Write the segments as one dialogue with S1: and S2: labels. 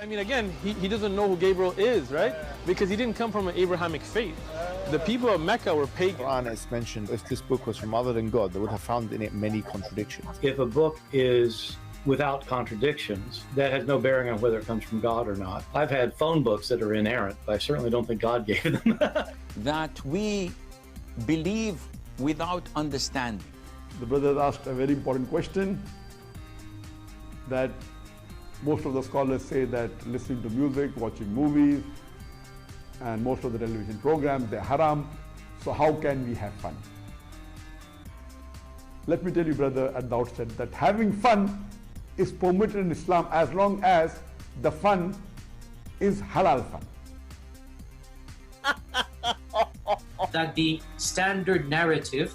S1: I mean, again, he doesn't know who Gabriel is, right? Because he didn't come from an Abrahamic faith. The people of Mecca were pagan.
S2: Quran is mentioned, if this book was from other than God, they would have found in it many contradictions.
S3: If a book is without contradictions, that has no bearing on whether it comes from God or not. I've had phone books that are inerrant, but I certainly don't think God gave them.
S4: That we believe without understanding.
S5: The brother asked a very important question, that most of the scholars say that listening to music, watching movies, and most of the television programs, they're haram. So how can we have fun? Let me tell you, brother, at the outset, that having fun is permitted in Islam as long as the fun is halal fun.
S6: That the standard narrative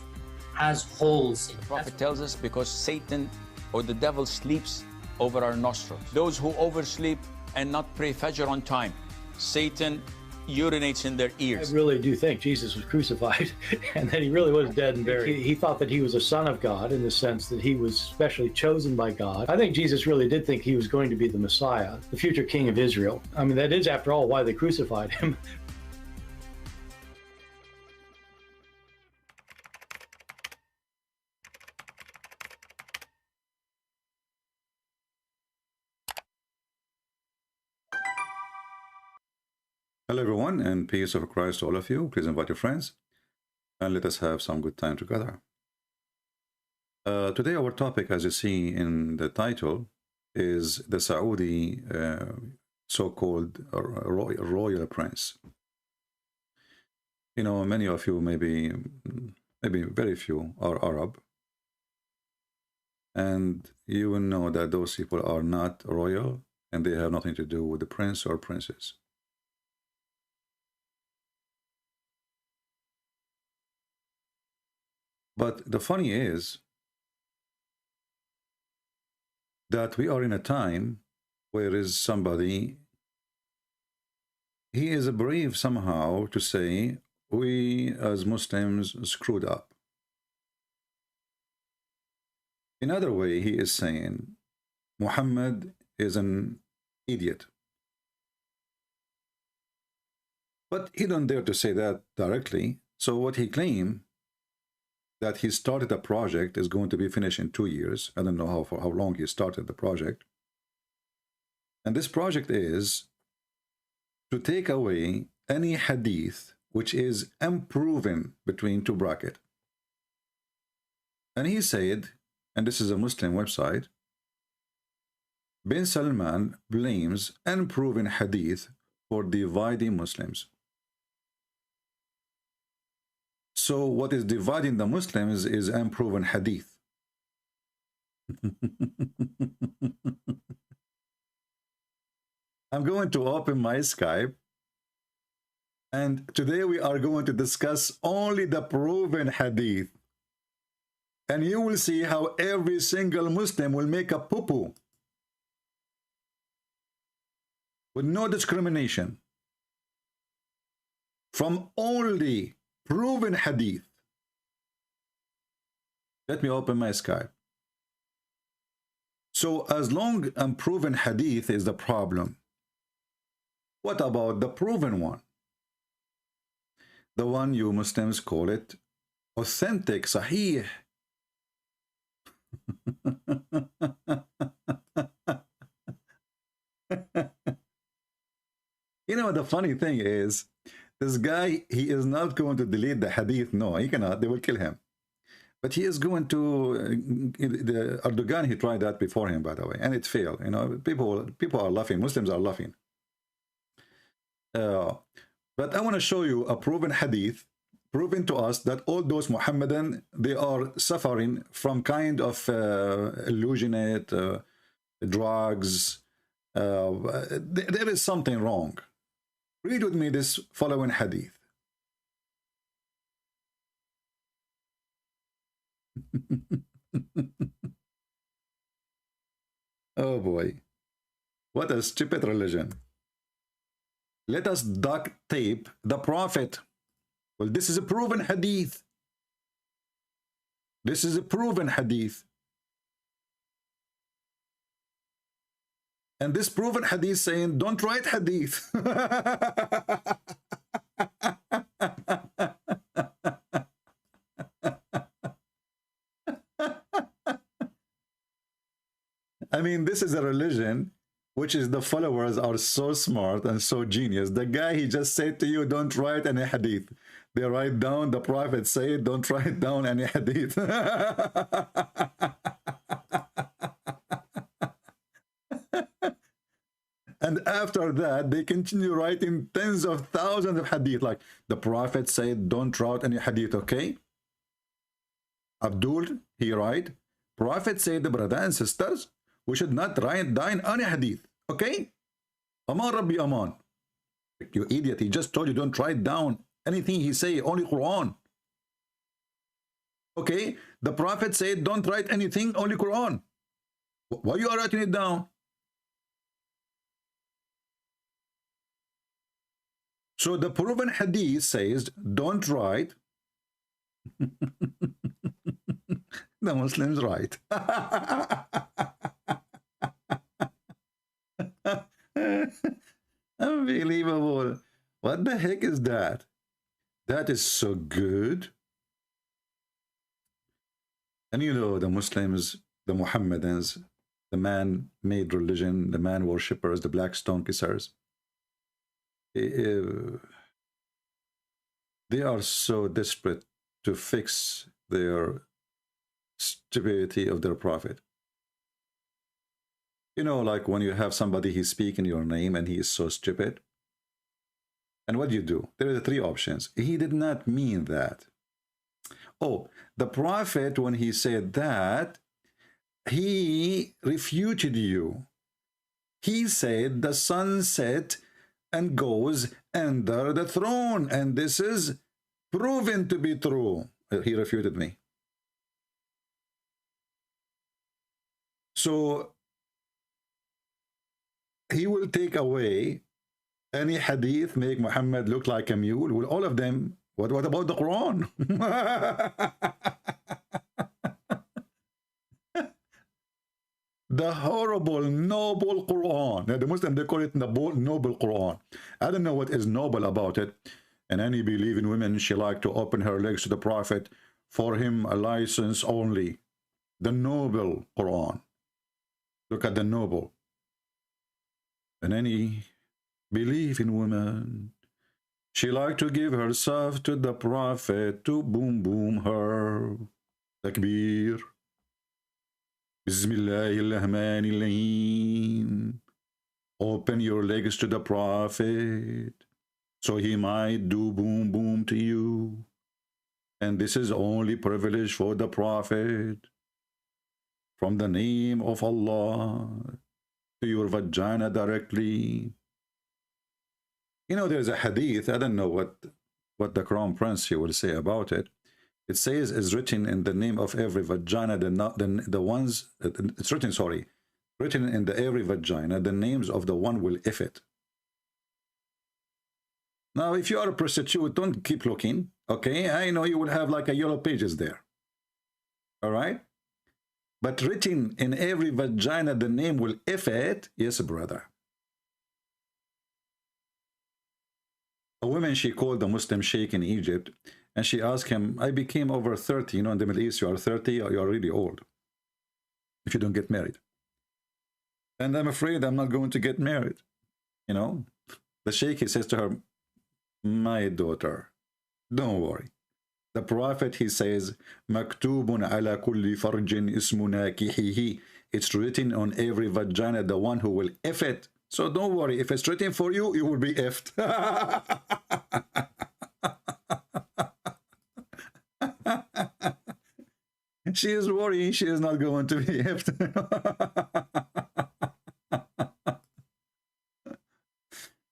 S6: has holes in it.
S4: The Prophet tells us because Satan or the devil sleeps over our nostrils. Those who oversleep and not pray Fajr on time, Satan urinates in their ears.
S3: I really do think Jesus was crucified and that he really was dead and buried. He thought that he was a son of God in the sense that he was specially chosen by God. I think Jesus really did think he was going to be the Messiah, the future king of Israel. I mean, that is, after all, why they crucified him.
S7: Hello everyone, and peace of Christ to all of you. Please invite your friends and let us have some good time together. Today our topic, as you see in the title, is the Saudi so-called royal prince. You know, many of you, maybe very few, are Arab, and you will know that those people are not royal and they have nothing to do with the prince or princess. But the funny is that we are in a time where is somebody, he is brave somehow to say, we as Muslims screwed up. In other way, he is saying, Muhammad is an idiot. But he don't dare to say that directly. So what he claimed, that he started a project is going to be finished in 2 years. I don't know how long he started the project. And this project is to take away any hadith which is unproven between two brackets. And he said, and this is a Muslim website, Bin Salman blames unproven hadith for dividing Muslims. So what is dividing the Muslims is unproven hadith. I'm going to open my Skype, and today we are going to discuss only the proven hadith. And you will see how every single Muslim will make a poo-poo with no discrimination from only proven hadith. Let me open my Skype. So as long as unproven hadith is the problem, what about the proven one? The one you Muslims call it authentic, sahih. You know, the funny thing is, this guy, he is not going to delete the hadith. No, he cannot. They will kill him. But he is going to, the Erdogan, he tried that before him, by the way, and it failed. You know, people are laughing. Muslims are laughing. But I want to show you a proven hadith, proven to us that all those Muhammadan, they are suffering from kind of illusionate drugs. There is something wrong. Read with me this following hadith. Oh boy, what a stupid religion. Let us duct tape the Prophet. Well, this is a proven hadith. This is a proven hadith. And this proven hadith saying, don't write hadith. I mean, this is a religion which is the followers are so smart and so genius. The guy, he just said to you, don't write any hadith. They write down, the Prophet said, don't write down any hadith. And after that, they continue writing tens of thousands of hadith. Like the Prophet said, don't write any hadith, okay? Abdul, he write, Prophet said, brothers and sisters, we should not write down any hadith, okay? Aman Rabbi Aman. You idiot, he just told you don't write down anything he say, only Quran. Okay, the Prophet said don't write anything, only Quran. Why you are writing it down? So the proven hadith says don't write. The Muslims write. Unbelievable. What the heck is that? That is so good. And you know, the Muslims, the Mohammedans, the man-made religion, the man worshippers, the black stone kissers, they are so desperate to fix their stupidity of their prophet. You know, like when you have somebody, he's speaking your name and he is so stupid. And what do? There are three options. He did not mean that. Oh, the prophet, when he said that, he refuted you. He said the sun set and goes under the throne, and this is proven to be true. He refuted me. So he will take away any hadith, make Muhammad look like a mule. Well, all of them. What about the Quran? The horrible, noble Quran. Now, the Muslims, they call it the noble Quran. I don't know what is noble about it. And any believing women, she like to open her legs to the Prophet, for him a license only. The noble Quran. Look at the noble. And any believing woman, she like to give herself to the Prophet to boom boom her. Takbir. Bismillahirrahmanirrahim. Open your legs to the Prophet, so he might do boom boom to you. And this is only privilege for the Prophet. From the name of Allah to your vagina directly. You know, there's a hadith, I don't know what the Crown Prince here will say about it. It says it's written in the name of every vagina, the ones, it's written, sorry, written in the every vagina, the names of the one will if it. Now, if you are a prostitute, don't keep looking, okay? I know you will have like a yellow pages there, all right? But written in every vagina, the name will if it, yes, brother. A woman, she called the Muslim sheikh in Egypt, and she asked him, I became over 30, you know, in the Middle East, you are 30, or you are really old if you don't get married. And I'm afraid I'm not going to get married, you know. The sheikh, he says to her, my daughter, don't worry. The Prophet, he says, Maktubun ala kulli farjin ismuna kihihi. It's written on every vagina, the one who will if it. So don't worry, if it's written for you, you will be effed. She is worrying she is not going to be effed.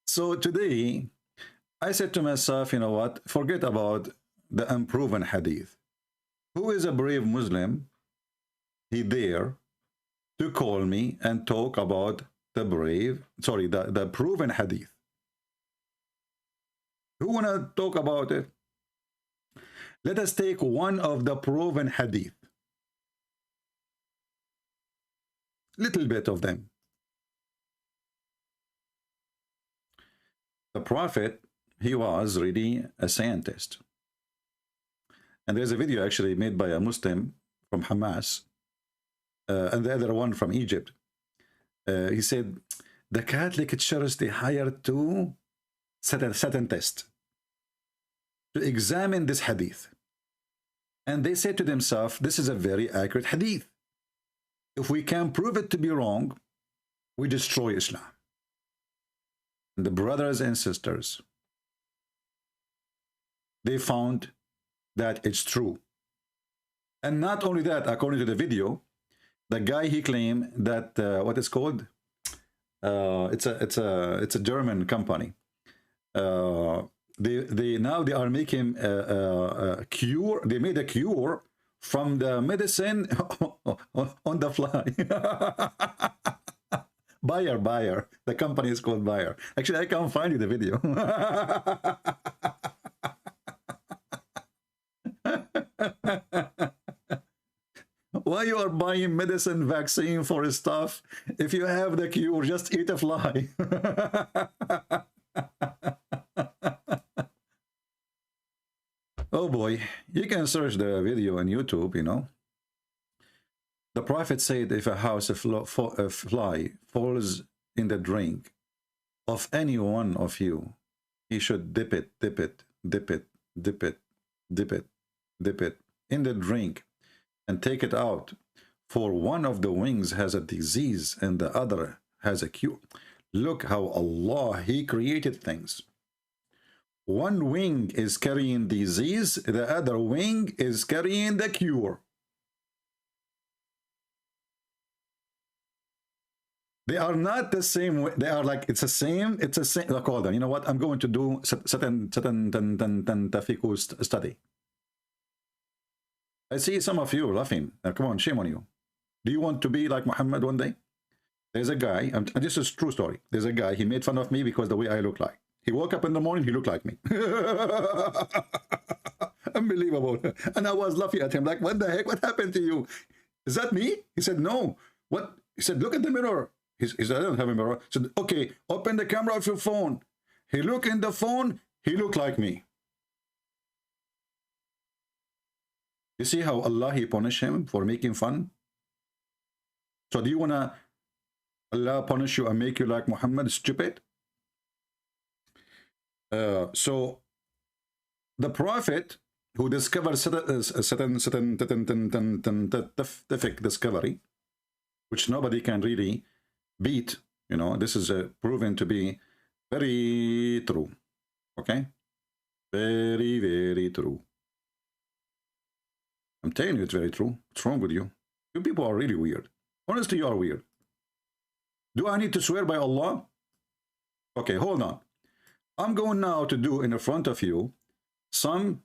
S7: So today, I said to myself, you know what, forget about the unproven hadith. Who is a brave Muslim? He dare to call me and talk about the the proven hadith. Who wanna talk about it? Let us take one of the proven hadith. Little bit of them. The Prophet, he was really a scientist. And there's a video actually made by a Muslim from Hamas, and the other one from Egypt. He said, the Catholic Church, they hired two scientists to examine this hadith. And they said to themselves, this is a very accurate hadith. If we can prove it to be wrong, we destroy Islam. And the brothers and sisters, they found that it's true. And not only that, according to the video, the guy, he claimed that what is called, it's a German company. They are making a cure. They made a cure from the medicine on the fly. Bayer. The company is called Bayer. Actually, I can't find you the video. Why you are buying medicine, vaccine for stuff? If you have the cure, just eat a fly. Oh boy, you can search the video on YouTube, you know. The Prophet said, if a house of fly falls in the drink of any one of you, he should dip it in the drink and take it out. For one of the wings has a disease and the other has a cure. Look how Allah, he created things. One wing is carrying disease, the other wing is carrying the cure. They are not the same way. They are like, it's the same. Like, hold on, you know what? I'm going to do certain study. I see some of you laughing. Come on, shame on you. Do you want to be like Muhammad one day? There's a guy, and this is a true story. There's a guy, he made fun of me because the way I look like. He woke up in the morning, he looked like me. Unbelievable. And I was laughing at him like, what the heck? What happened to you? Is that me? He said, no. What? He said, look at the mirror. He said, I don't have a mirror. He said, okay, open the camera of your phone. He looked in the phone, he looked like me. You see how Allah, he punished him for making fun? So do you want to Allah punish you and make you like Muhammad, stupid? So the Prophet who discovered certain scientific discovery, which nobody can really beat, you know, this is proven to be very true. Okay, very, very true. I'm telling you, it's very true. What's wrong with you? You people are really weird. Honestly, you are weird. Do I need to swear by Allah? Okay, hold on. I'm going now to do in front of you some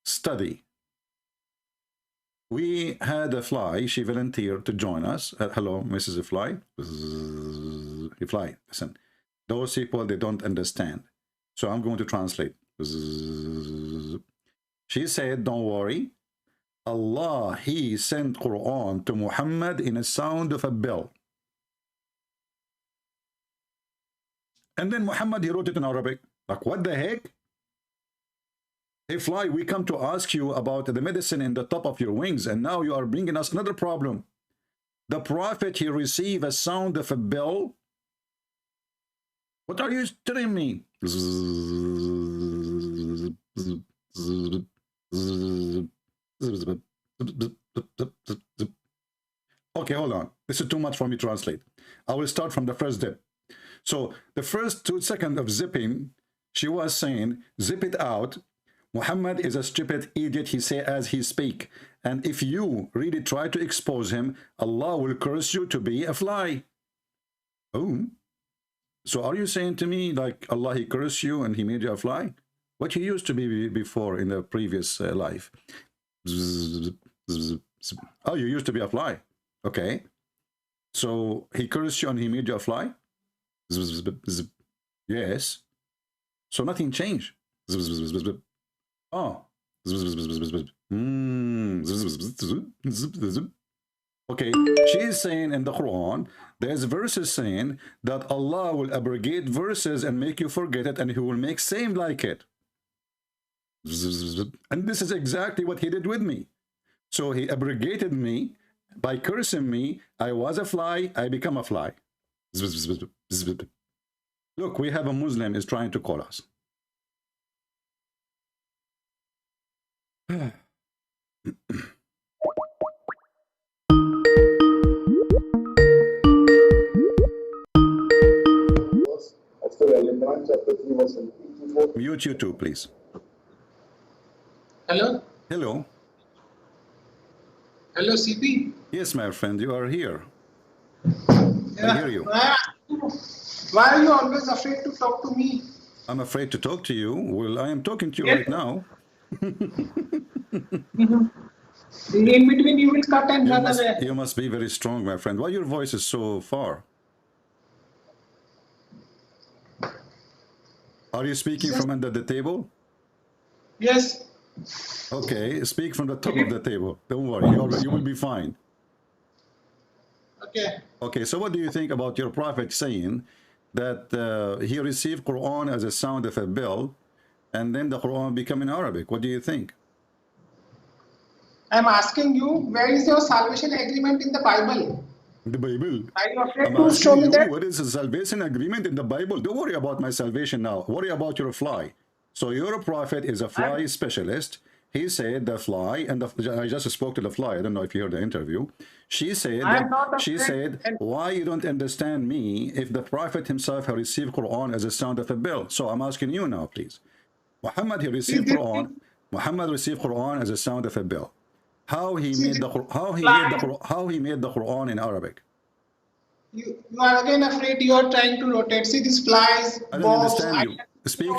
S7: study. We had a fly. She volunteered to join us. Hello, Mrs. Fly. Fly, listen. Those people, they don't understand. So I'm going to translate. She said, don't worry. Allah, he sent Qur'an to Muhammad in a sound of a bell. And then Muhammad, he wrote it in Arabic. Like, what the heck? Hey, Fly, we come to ask you about the medicine in the top of your wings, and now you are bringing us another problem. The Prophet, he received a sound of a bell. What are you telling me? Okay, hold on. This is too much for me to translate. I will start from the first dip. So the first 2 seconds of zipping, she was saying, zip it out. Muhammad is a stupid idiot, he say as he speak. And if you really try to expose him, Allah will curse you to be a fly. Oh. So are you saying to me like Allah, he cursed you and he made you a fly? What you used to be before in the previous life? Oh, you used to be a fly. Okay. So he cursed you and he made you a fly? Yes. So nothing changed. Oh. Okay, she is saying in the Quran, there's verses saying that Allah will abrogate verses and make you forget it, and He will make same like it. And this is exactly what He did with me. So He abrogated me by cursing me. I was a fly, I become a fly. Look, we have a Muslim is trying to call us. Mute you too, please.
S8: Hello?
S7: Hello.
S8: Hello, CP?
S7: Yes, my friend, you are here.
S8: Yeah.
S7: I hear you.
S8: Why are you always afraid to talk to me?
S7: I'm afraid to talk to you. Well, I am talking to you right now.
S8: In between, you will cut and run away.
S7: You must be very strong, my friend. Why your voice is so far? Are you speaking from under the table?
S8: Yes.
S7: Okay, speak from the top of the table. Don't worry, you will be fine.
S8: Okay.
S7: Okay, so what do you think about your prophet saying that he received Quran as a sound of a bell, and then the Quran became in Arabic? What do you think?
S8: I'm asking you, where is your salvation agreement in the Bible?
S7: The Bible.
S8: Are you afraid
S7: I'm
S8: to show
S7: asking
S8: me
S7: you,
S8: that?
S7: what is the salvation agreement in the Bible? Don't worry about my salvation now. Worry about your fly. So your prophet is a fly specialist. He said the fly, and I just spoke to the fly. I don't know if you heard the interview. She said, why you don't understand me if the prophet himself has received Quran as a sound of a bell? So I'm asking you now, please. Muhammad, he received Quran. Muhammad received Quran as a sound of a bell. How he made the Quran in Arabic?
S8: You are again afraid. You are trying to rotate. See these flies.
S7: I don't understand you. Speak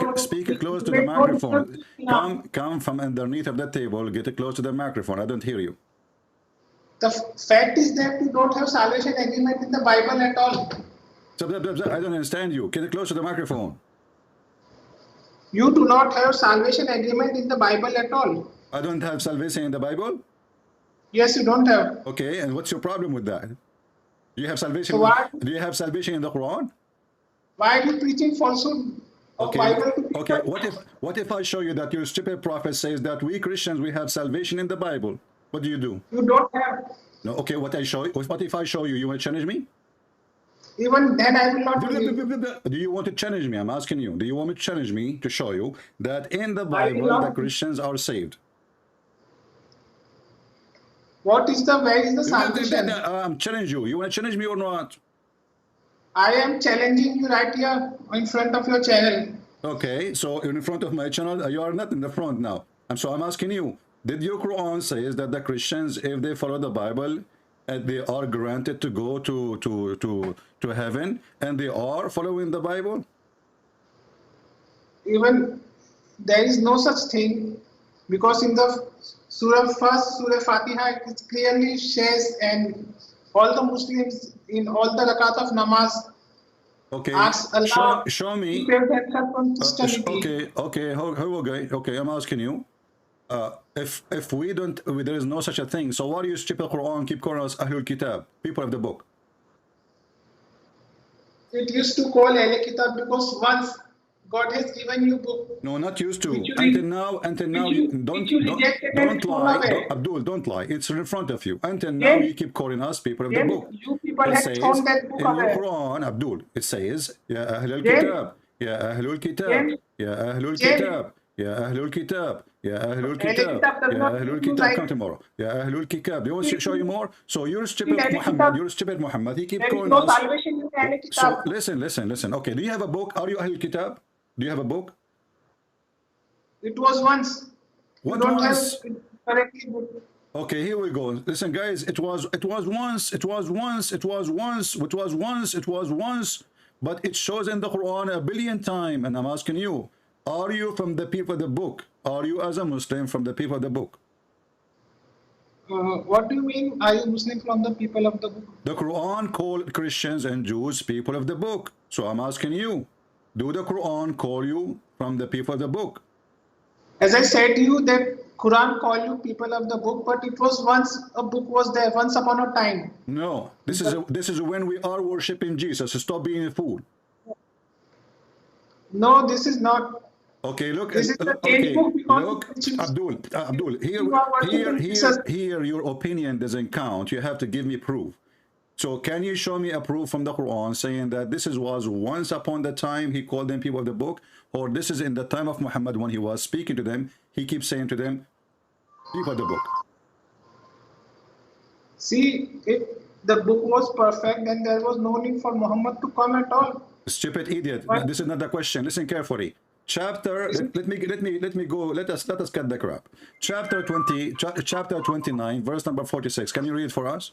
S7: close to the microphone. Come from underneath of the table. Get close to the microphone. I don't hear you.
S8: The fact is that you don't have salvation agreement in the Bible at all.
S7: So I don't understand you. Get close to the microphone.
S8: You do not have salvation agreement in the Bible at all.
S7: I don't have salvation in the Bible?
S8: Yes, you don't have.
S7: Okay, and what's your problem with that? Do you have salvation?
S8: So
S7: do you have salvation in the Quran?
S8: Why are you preaching falsehood?
S7: Okay. Okay. What if I show you that your stupid prophet says that we Christians we have salvation in the Bible? What do?
S8: You don't have.
S7: No. Okay. What if I show you? You will challenge me?
S8: Even then, I will not.
S7: Do you want to challenge me? I'm asking you. Do you want me to challenge me to show you that in the Bible the Christians are saved?
S8: Where is the salvation?
S7: I'm challenging you. You want to challenge me or not?
S8: I am challenging you right here in front of your channel.
S7: Okay, so in front of my channel, you are not in the front now. And so I'm asking you, did your Quran says that the Christians, if they follow the Bible, they are granted to go to heaven, and they are following the Bible?
S8: Even there is no such thing, because in the Surah Fatiha, it clearly says, and all the Muslims in all the rakat of namaz ask Allah
S7: show me. Okay, I'm asking you. If we don't, there is no such a thing. So why do you stupid Quran keep calling us Ahlul Kitab, people of the book?
S8: It used to call Ahlul Kitab because once God has given you book.
S7: No, not used to. Until now, don't lie. Abdul, don't lie. It's in front of you. Until now, you keep calling us people of the book.
S8: You people have thrown that book
S7: in your Quran, Abdul, it says, Ya Ahlul Kitab, Ya Ahlul Kitab, Ya Ahlul Kitab, Ya Ahlul Kitab, Ya Ahlul Kitab, Ya Ahlul Kitab. Come tomorrow. Ya Ahlul Kitab. Do you want to show you more? So you're stupid Muhammad. He keep calling us. So listen. Okay, do you have a book? Are you Ahlul Kitab? Do you have a book?
S8: It was once.
S7: What
S8: you don't
S7: once?
S8: Have correctly book.
S7: Okay, here we go. Listen, guys, it was once, but it shows in the Quran a billion times. And I'm asking you, are you from the people of the book? Are you as a Muslim from the people of the book?
S8: What do you mean? Are you Muslim from the people of the book?
S7: The Quran called Christians and Jews people of the book. So I'm asking you, do the Quran call you from the people of the book?
S8: As I said to you that Quran called you people of the book, but it was once a book was there, once upon a time.
S7: No, this is when we are worshiping Jesus. So stop being a fool.
S8: No, this is not.
S7: Okay, look.
S8: This is the
S7: Okay,
S8: book because
S7: look, Abdul. Here, your opinion doesn't count. You have to give me proof. So can you show me a proof from the Quran saying that this was once upon the time he called them people of the book, or this is in the time of Muhammad when he was speaking to them, he keeps saying to them, people of the book.
S8: See, if the book was perfect, then there was no need for Muhammad to come at all.
S7: Stupid idiot. This is not the question. Listen carefully. Chapter, let me go. Let us cut the crap. Chapter 20, chapter 29, verse number 46. Can you read it for us?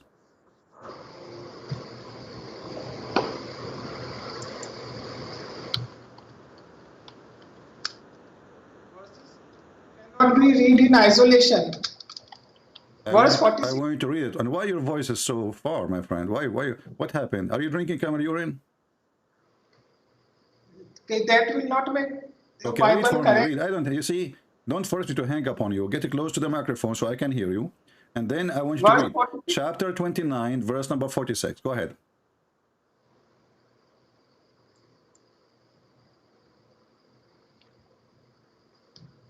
S8: Cannot be read in isolation. Verse 46.
S7: I want you to read it. And why your voice is so far, my friend? Why? What happened? Are you drinking camel urine?
S8: Okay, that will not make the
S7: Okay,
S8: Bible
S7: read for
S8: correct.
S7: me. Read. I don't. You see, don't force me to hang up on you. Get it close to the microphone so I can hear you. And then I want you to read chapter 29, verse number 46. Go ahead.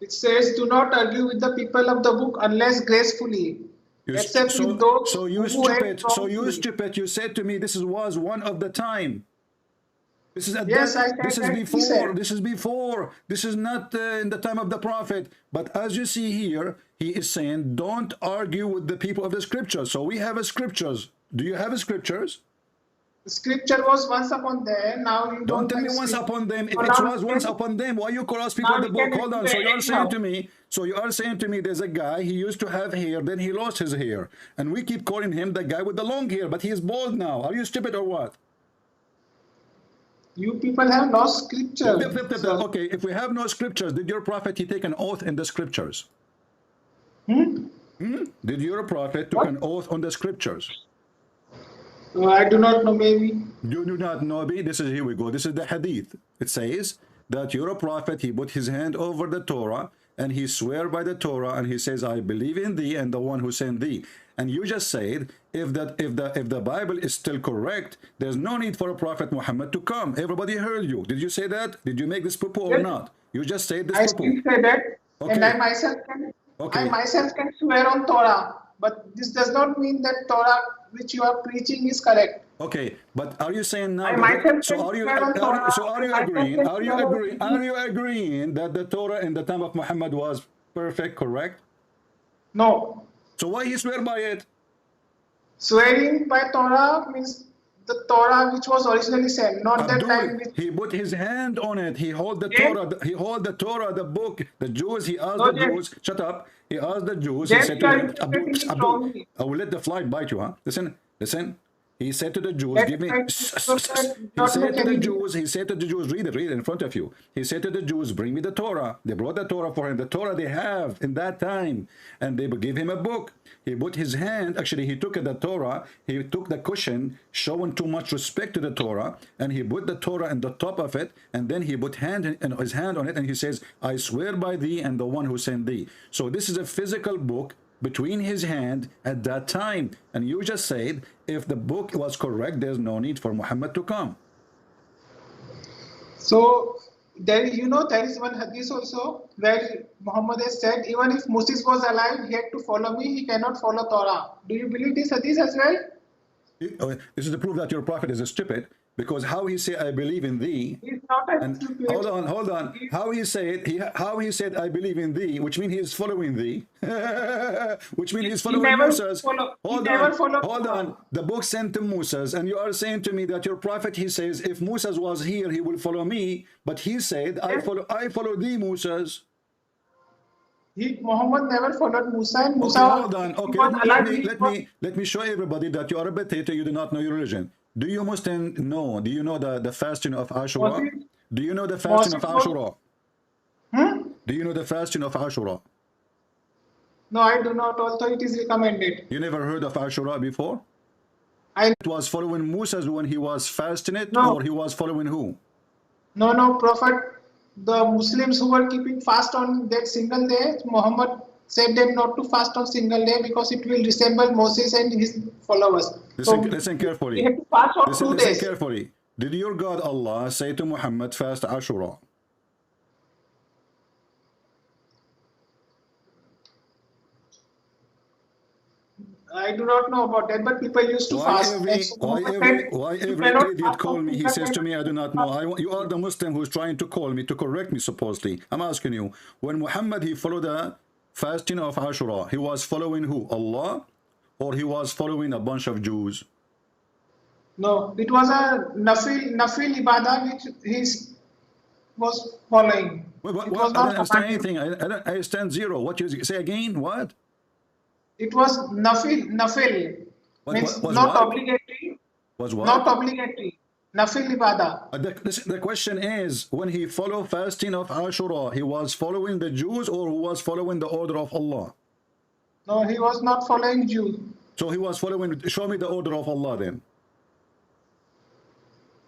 S8: It says, "Do not argue with the people of the book unless gracefully, except with those
S7: so you
S8: who
S7: stupid.
S8: act
S7: So you
S8: wrongfully."
S7: stupid. You said to me, this was one of the time. This is at
S8: Yes,
S7: that,
S8: I
S7: this is
S8: said
S7: before.
S8: said.
S7: This is before. This is not in the time of the Prophet. But as you see here, he is saying, don't argue with the people of the scriptures. So we have a scriptures. Do you have a scriptures?
S8: The scripture was once upon there. Now you
S7: Don't tell me once upon them. If it was once upon them, why you cross people of the book? Hold on. So you are saying to me. So you are saying to me, there's a guy. He used to have hair, then he lost his hair, and we keep calling him the guy with the long hair, but he is bald now. Are you stupid or what?
S8: You people have lost scripture.
S7: Okay, if we have no scriptures, did your prophet he take an oath in the scriptures? Did your prophet took an oath on the scriptures?
S8: I do not know, maybe.
S7: You do not know, maybe? This is, here we go. This is the hadith. It says that your prophet, he put his hand over the Torah and he swear by the Torah and he says, I believe in thee and the one who sent thee. And you just said, if the Bible is still correct, there's no need for a prophet Muhammad to come. Everybody heard you. Did you say that? Did you make this poo or not? You just said this
S8: I
S7: poo.
S8: still say that,
S7: Okay.
S8: and I myself can swear on Torah. But this does not mean that Torah which you are preaching is correct.
S7: Okay, but are you saying now?
S8: So
S7: are you agreeing that the Torah in the time of Muhammad was perfect, correct?
S8: No.
S7: So why he swear by it?
S8: Swearing by Torah means the Torah which was originally sent, not that time.
S7: He put his hand on it. He hold the Torah. He hold the Torah, the book. The Jews. He asked the Jews. Shut up. He asked the Jews. He said to them, Abdul, I will let the fly bite you, huh? Listen. He said to the Jews, give me. He said to the Jews, read it in front of you. He said to the Jews, bring me the Torah. They brought the Torah for him. The Torah they have in that time. And they gave him a book. He put his hand, actually he took the Torah, he took the cushion, showing too much respect to the Torah, and he put the Torah on the top of it, and then he put his hand on it, and he says, I swear by thee and the one who sent thee. So this is a physical book between his hand at that time. And you just said, if the book was correct, there's no need for Muhammad to come.
S8: So there is one hadith also where Muhammad has said, even if Moses was alive, he had to follow me, he cannot follow Torah. Do you believe this hadith as well?
S7: This is to prove that your prophet is a stupid, because how he say I believe in thee,
S8: he's not a stupid.
S7: Hold on. How he said I believe in thee, which means he is following thee, which means he's following Moses. Hold on. The book sent to Moses, and you are saying to me that your prophet, he says, if Moses was here, he will follow me, but he said, I follow thee, Moses.
S8: Muhammad never followed Musa, and Musa.
S7: Okay, hold on. Okay, let me show everybody that you are a potato. You do not know your religion. Do you Muslim know? Do you know the fasting of Ashura? Do you know the fasting of Ashura? Do you know the fasting of Ashura?
S8: No, I do not. Although it is recommended.
S7: You never heard of Ashura before? It was following Moses when he was fasting it, or he was following who?
S8: No, Prophet the Muslims who were keeping fast on that single day, Muhammad said them not to fast on single day because it will resemble Moses and his followers.
S7: Listen carefully.
S8: We have to fast on 2 days.
S7: Listen carefully. Did your God Allah say to Muhammad, fast Ashura?
S8: I do not know about that, but people used to fast.
S7: Why every idiot call me, he says to me, I do not know. You are the Muslim who's trying to call me, to correct me supposedly. I'm asking you, when Muhammad, he followed the fasting of Ashura, he was following who? Allah? Or he was following a bunch of Jews?
S8: No, it was a nafil ibadah which he was following.
S7: I don't understand anything. I understand zero. What you say again? What?
S8: It was nafil, means not obligatory.
S7: Was what?
S8: Not obligatory. Nafil ibadah.
S7: The question is, when he followed fasting of Ashura, he was following the Jews or was following the order of Allah?
S8: No, he was not following Jews.
S7: So he was following, show me the order of Allah then.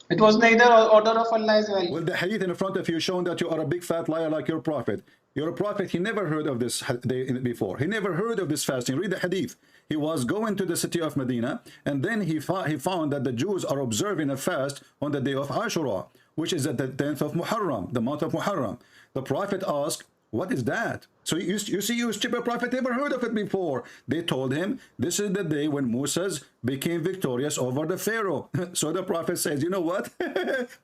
S8: It was neither order of Allah as well.
S7: Well, the hadith in front of you showing that you are a big fat liar like your prophet. Your prophet, he never heard of this before. He never heard of this fasting. Read the hadith. He was going to the city of Medina, and then he found that the Jews are observing a fast on the day of Ashura, which is at the 10th of Muharram, the month of Muharram. The prophet asked, what is that? So you see, you stupid prophet never heard of it before. They told him, this is the day when Moses became victorious over the Pharaoh. So the prophet says, you know what?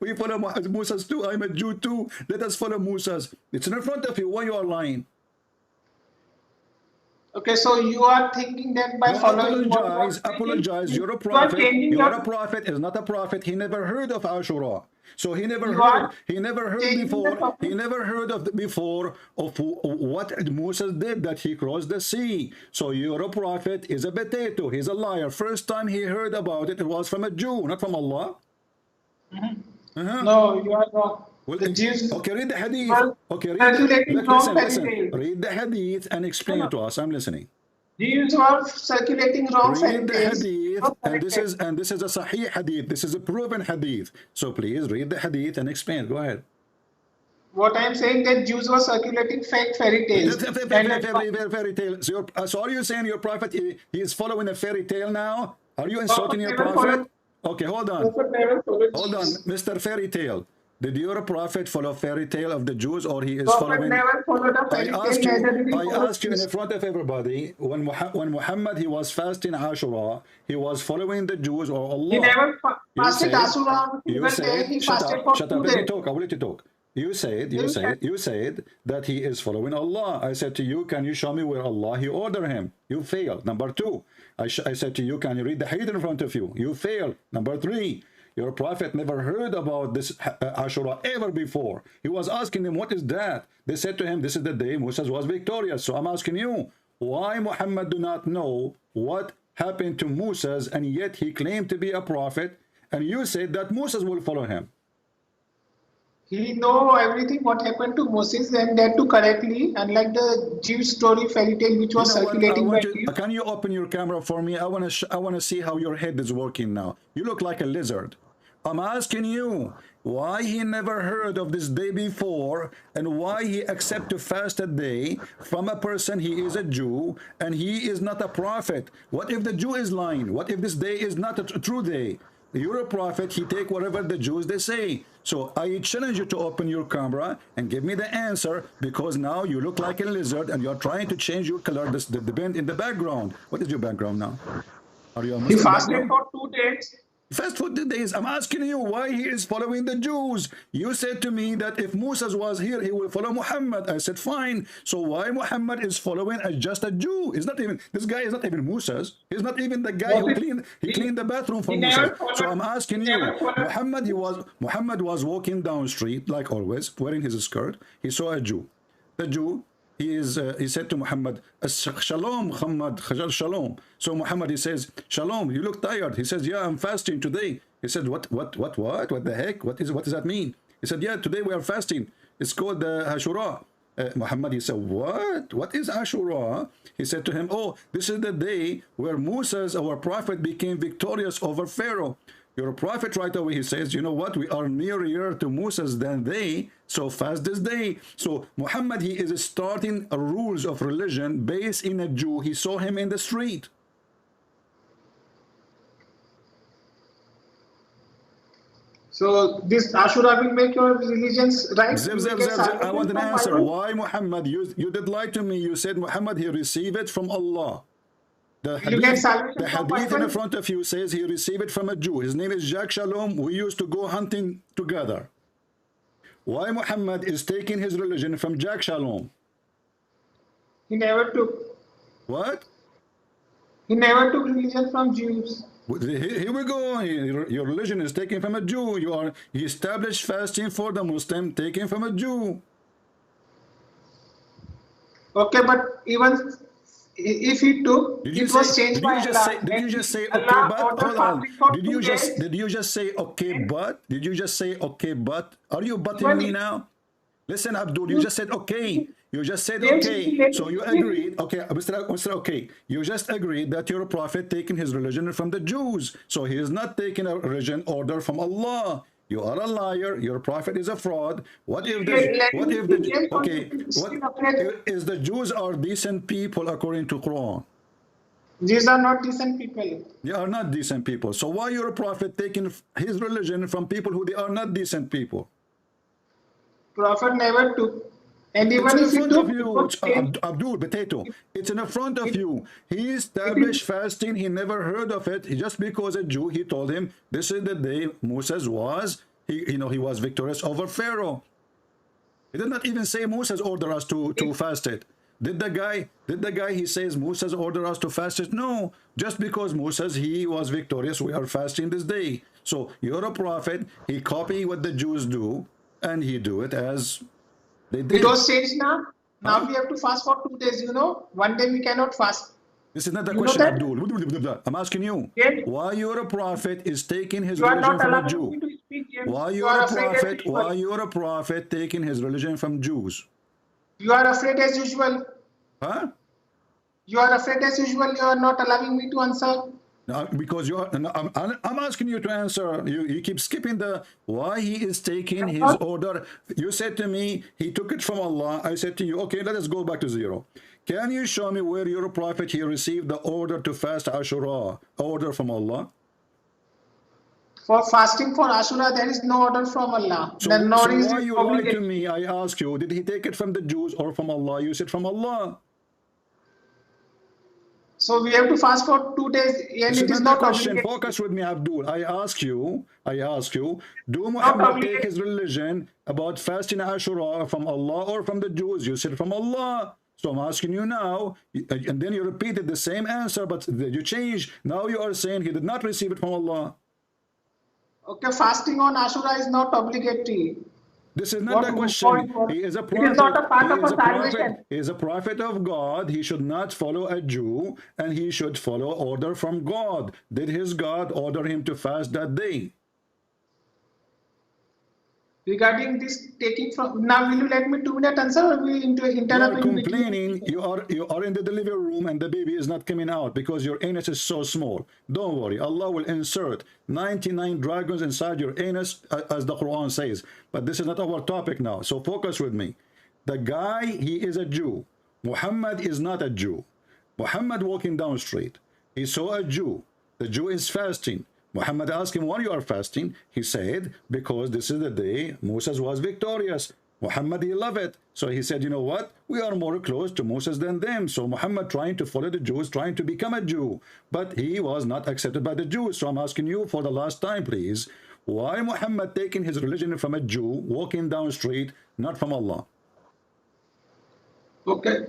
S7: We follow Moses too. I'm a Jew too. Let us follow Moses. It's in front of you. Why you are lying?
S8: Okay, so you are thinking that by following...
S7: Apologize. You're a prophet. You're a prophet. Is not a prophet. He never heard of Ashura. So he never heard before of what Moses did, that he crossed the sea. So you're a prophet is a potato. He's a liar. First time he heard about it, it was from a Jew, not from Allah.
S8: No, you are wrong.
S7: Well,
S8: the Jews,
S7: okay, read the hadith. Okay, listen. Read the hadith and explain it to us. I'm listening.
S8: Jews are circulating wrong
S7: read the hadith, and this is a sahih hadith. This is a proven hadith. So please read the hadith and explain. Go ahead.
S8: What I'm saying that Jews were circulating fake fairy tales.
S7: Fairy tales. So are you saying your prophet he is following a fairy tale now? Are you insulting your prophet? Okay, hold on, Mr. Fairy Tale. Did your prophet follow fairy tale of the Jews, or he is following? I asked you in front of everybody, when Muhammad he was fasting Ashura, he was following the Jews or Allah?
S8: He never fasted Ashura.
S7: You said,
S8: he fasted for
S7: shut up, let me talk. I will let you talk. You said that he is following Allah. I said to you, can you show me where Allah he ordered him? You failed. Number two, I said to you, can you read the hadith in front of you? You failed. Number three, your prophet never heard about this Ashura ever before. He was asking them, what is that? They said to him, this is the day Moses was victorious. So I'm asking you, why Muhammad do not know what happened to Moses, and yet he claimed to be a prophet, and you said that Moses will follow him?
S8: He know everything what happened to Moses, and that too correctly, unlike the Jewish story fairy tale which was circulating.
S7: Can you open your camera for me? I want to see how your head is working now. You look like a lizard. I'm asking you why he never heard of this day before, and why he accept to fast a day from a person he is a Jew and he is not a prophet. What if the Jew is lying? What if this day is not a true day? You're a prophet, he take whatever the Jews they say. So I challenge you to open your camera and give me the answer, because now you look like a lizard and you're trying to change your color, the bend in the background. What is your background now? Are you a Muslim?
S8: He fasted for 2 days.
S7: Fast for 2 days. I'm asking you why he is following the Jews. You said to me that if Moses was here, he will follow Muhammad. I said fine. So why Muhammad is following just a Jew? He's not even, this guy is not even Moses. He's not even the guy who cleaned the bathroom for Moses. So I'm asking you, Muhammad was walking down street like always, wearing his skirt. He saw a Jew. The Jew, he said to Muhammad, Shalom, Muhammad, Shalom. So Muhammad, he says, Shalom, you look tired. He says, yeah, I'm fasting today. He said, what the heck? What does that mean? He said, yeah, today we are fasting. It's called Ashura. Muhammad, he said, what is Ashura? He said to him, oh, this is the day where Moses, our prophet, became victorious over Pharaoh. Your prophet right away, he says, you know what, we are nearer to Moses than they, so fast this day. So Muhammad, he is starting rules of religion based in a Jew. He saw him in the street.
S8: So this Ashura will make your religions right?
S7: I want an answer. Why Muhammad? You did lie to me. You said Muhammad, he received it from Allah. The hadith in front of you says he received it from a Jew. His name is Jack Shalom. We used to go hunting together. Why Muhammad is taking his religion from Jack Shalom?
S8: He never took.
S7: What?
S8: He never took religion from Jews.
S7: Here we go. Your religion is taken from a Jew. He established fasting for the Muslim, taken from a Jew.
S8: Okay, but even if he took, it was changed by Allah.
S7: Did you just say okay, but? Hold on. Did you just say okay, but? Did you just say okay, but? Are you butting me now? Listen, Abdul, you just said okay. You just said okay. So you agreed. Okay, Mr. Okay. You just agreed that your prophet taking his religion from the Jews. So he is not taking a religion order from Allah. You are a liar. Your prophet is a fraud. What if the Jews are decent people according to Quran?
S8: These are not decent people.
S7: They are not decent people. So why your prophet taking his religion from people who they are not decent people?
S8: Prophet never took. And even if he took,
S7: Abdul Potato, it's in front of you. He established fasting. He never heard of it. Just because a Jew, he told him this is the day Moses was. He was victorious over Pharaoh. He did not even say Moses ordered us to fast it. Did the guy he says Moses ordered us to fast it? No. Just because Moses he was victorious, we are fasting this day. So you're a prophet. He copy what the Jews do, and he do it as.
S8: It was changed now. Now we have to fast for 2 days, One day we cannot fast.
S7: This is not the question, Abdul. I'm asking you.
S8: Yes.
S7: Why you're a prophet is taking his religion from a Jew? Why you're a prophet taking his religion from Jews?
S8: You are afraid as usual.
S7: Huh?
S8: You are afraid as usual. You are not allowing me to answer.
S7: No, because I'm asking you to answer. You keep skipping the why he is taking his order. You said to me he took it from Allah. I said to you, okay, let us go back to zero. Can you show me where your prophet he received the order to fast Ashura, order from Allah?
S8: For fasting for Ashura, there is no order from Allah.
S7: So why you lied to me? I ask you, did he take it from the Jews or from Allah? You said from Allah.
S8: So we have to fast for 2 days, and it is not
S7: question. Focus with me, Abdul. I ask you, do Muhammad take his religion about fasting Ashura from Allah or from the Jews? You said from Allah. So I'm asking you now, and then you repeated the same answer, but you changed. Now you are saying he did not receive it from Allah.
S8: Okay, fasting on Ashura is not obligatory.
S7: This is not the question. He is a prophet.
S8: It is not a part of a salvation.
S7: He is a prophet of God. He should not follow a Jew, and he should follow order from God. Did his God order him to fast that day?
S8: Regarding this taking from, now will you let me 2-minute answer, or will you interrupt?
S7: You are complaining. You are in the delivery room and the baby is not coming out because your anus is so small. Don't worry, Allah will insert 99 dragons inside your anus, as the Quran says. But this is not our topic now, so focus with me. The guy, he is a Jew. Muhammad is not a Jew. Muhammad walking down the street, he saw a Jew. The Jew is fasting. Muhammad asked him, why you are fasting? He said, because this is the day Moses was victorious. Muhammad, he loved it. So he said, you know what? We are more close to Moses than them. So Muhammad trying to follow the Jews, trying to become a Jew. But he was not accepted by the Jews. So I'm asking you for the last time, please. Why Muhammad taking his religion from a Jew, walking down the street, not from Allah?
S8: Okay.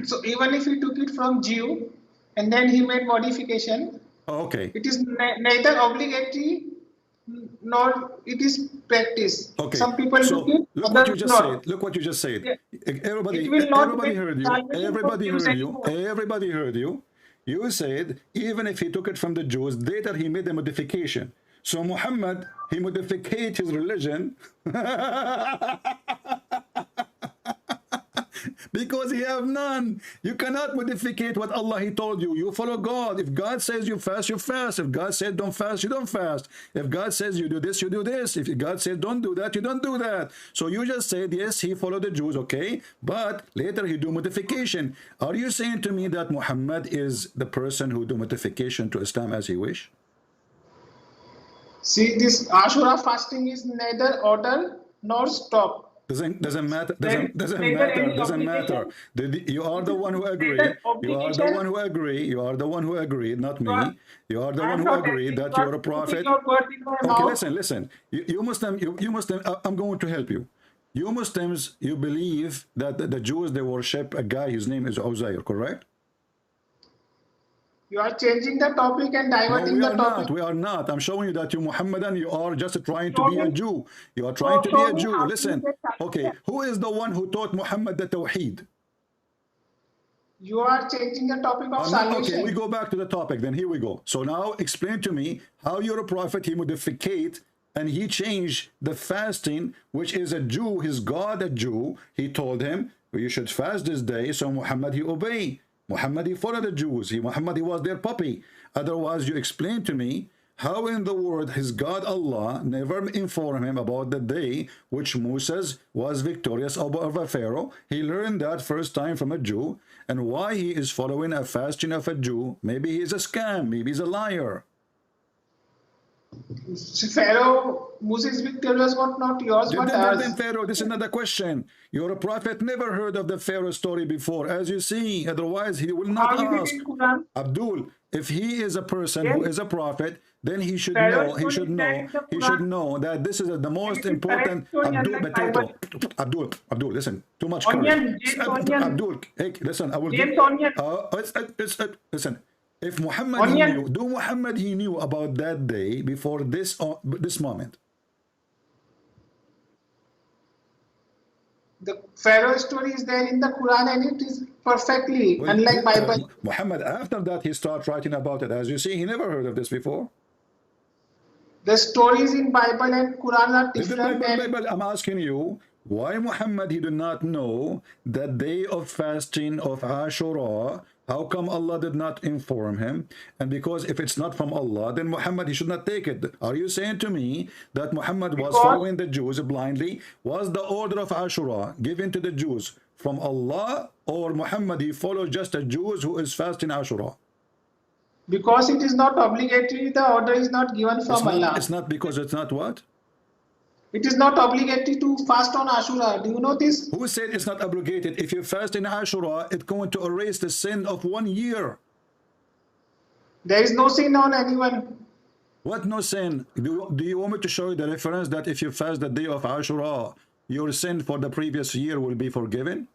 S8: So even if he took it from Jew, and then he made modification,
S7: okay,
S8: it is neither obligatory nor it is practice.
S7: Okay.
S8: Some people
S7: so
S8: do it,
S7: look what you just said. Look what you just said.
S8: Yeah.
S7: Everybody heard you. Everybody heard you. You said even if he took it from the Jews, later he made a modification. So Muhammad, he modified his religion Because he have none. You cannot modificate what Allah he told you. You follow God. If God says you fast, you fast. If God said don't fast, you don't fast. If God says you do this, you do this. If God says don't do that, you don't do that. So you just said yes, he followed the Jews, okay, but later he do modification. Are you saying to me that Muhammad is the person who do modification to Islam as he wish?
S8: See, this Ashura fasting is neither order nor stop.
S7: Doesn't matter.
S8: There
S7: Doesn't
S8: is
S7: matter.
S8: any
S7: Doesn't matter.
S8: obligation.
S7: You are the one who agree. You are the one who agree. You are the one who agreed, not me. You are the one who agreed that you're a prophet. Okay, listen. You Muslim. I'm going to help you. You Muslims, you believe that the Jews, they worship a guy. His name is Uzair, correct?
S8: You are changing the topic and diverting the topic.
S7: We are not. I'm showing you that you Muhammadan, you are just trying to be a Jew. You are trying to be a Jew. Listen, okay, who is the one who taught Muhammad the Tawheed?
S8: You are changing the topic of salvation.
S7: Okay, we go back to the topic, then here we go. So now explain to me how you're a prophet, he modificate, and he changed the fasting, which is a Jew, his God a Jew. He told him, you should fast this day, so Muhammad he obey. Muhammad he followed the Jews. Muhammad he was their puppy. Otherwise, you explain to me how in the world his God Allah never informed him about the day which Moses was victorious over Pharaoh. He learned that first time from a Jew, and why he is following a fasting of a Jew. Maybe he is a scam. Maybe he's a liar.
S8: Pharaoh, Moses' victorious was not yours, but ours.
S7: Pharaoh, this is another question. You're a prophet, never heard of the Pharaoh story before, as you see. Otherwise, he will not ask. Abdul, if he is a person who is a prophet, then he should know. He should know that this is the most important. Abdul, listen. Too much courage. Abdul, hey, listen. I will listen. If Muhammad he knew about that day before this moment?
S8: The Pharaoh story is there in the Quran and it is perfectly unlike Bible.
S7: Muhammad, after that, he started writing about it. As you see, he never heard of this before.
S8: The stories in Bible and Quran are different.
S7: Bible, I'm asking you, why Muhammad he did not know the day of fasting of Ashura? How come Allah did not inform him? And because if it's not from Allah, then Muhammad he should not take it. Are you saying to me that Muhammad was following the Jews blindly? Was the order of Ashura given to the Jews from Allah, or Muhammad he followed just the Jews who is fasting Ashura?
S8: Because it is not obligatory, the order is not given from Allah.
S7: It's not because it's not what?
S8: It is not obligatory to fast on Ashura. Do you know this?
S7: Who said it's not obligated? If you fast in Ashura, it's going to erase the sin of 1 year.
S8: There is no sin on anyone.
S7: What no sin? Do you want me to show you the reference that if you fast the day of Ashura, your sin for the previous year will be forgiven?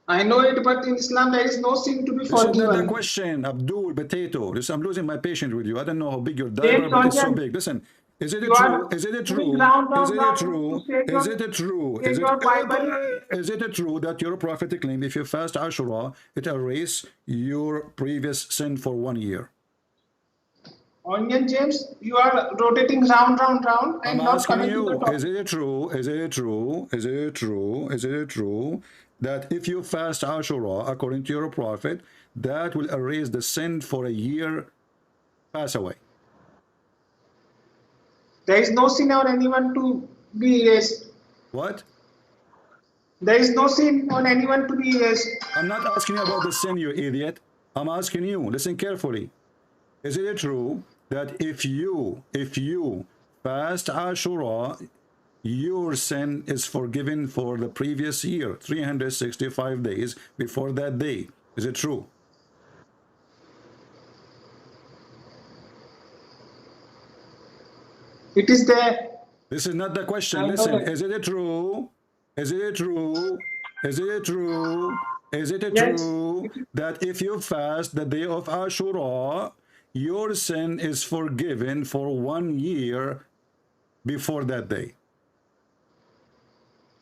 S8: I know it, but in Islam there is no sin to be forgiven.
S7: This is another question, Abdul Potato. Listen, I'm losing my patience with you. I don't know how big your diaper, but it's so big. Listen. Is it true? Is it true? Is it true? Is it true? Is it true that your prophetic claim, if you fast Ashura, it erases your previous sin for 1 year?
S8: Onion James, you are rotating round and
S7: I'm
S8: not
S7: asking
S8: coming
S7: you,
S8: to the top.
S7: is it true? Is it true? Is it true? Is it true that if you fast Ashura according to your prophet, that will erase the sin for a year pass away?
S8: There is no sin on anyone to be erased.
S7: What?
S8: There is no sin on anyone to be erased.
S7: I'm not asking you about the sin, you idiot. I'm asking you, listen carefully. Is it true that if you fast Ashura, your sin is forgiven for the previous year, 365 days before that day? Is it true?
S8: It is there.
S7: This is not the question. Listen, is it true? Is it true? Is it true? Is it true that if you fast the day of Ashura, your sin is forgiven for 1 year before that day?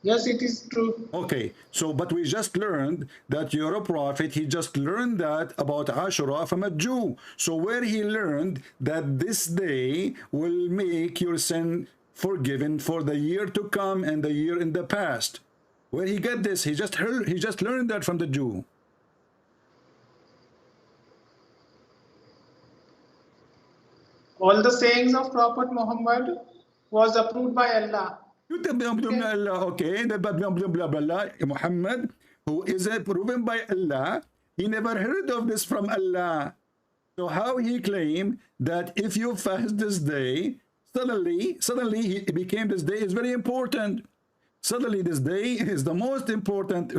S8: Yes, it is true.
S7: Okay, so but we just learned that you're a prophet. He just learned that about Ashura from a Jew. So where he learned that this day will make your sin forgiven for the year to come and the year in the past? Where he got this? He just learned that from the Jew.
S8: All the sayings of Prophet Muhammad was approved by Allah.
S7: Okay, Muhammad, who is proven by Allah, he never heard of this from Allah. So how he claimed that if you fast this day, suddenly he became this day is very important. Suddenly this day is the most important.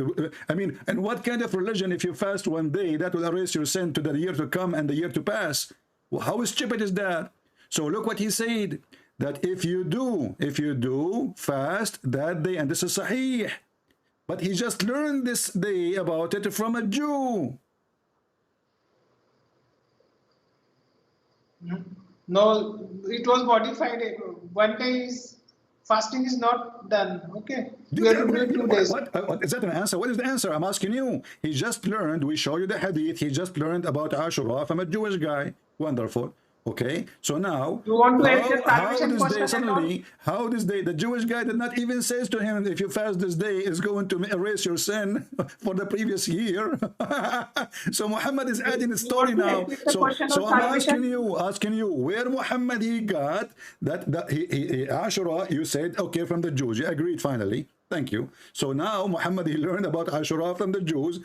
S7: I mean, and what kind of religion, if you fast one day, that will erase your sin to the year to come and the year to pass? Well, how stupid is that? So look what he said, that if you do fast that day, and this is sahih, but he just learned this day about it from a Jew.
S8: No, it was modified. One day is fasting is not done. Okay, you have to do it 2 days.
S7: What is that an answer? What is the answer? I'm asking you. He just learned. We show you the hadith. He just learned about Ashura from a Jewish guy. Wonderful. Okay, so now
S8: you want to
S7: how this day the Jewish guy did not even say to him, if you fast this day is going to erase your sin for the previous year. So Muhammad is adding the story now. So I'm asking you where Muhammad he got that he Ashura, you said okay, from the Jews. You agreed finally. Thank you. So now Muhammad he learned about Ashura from the Jews,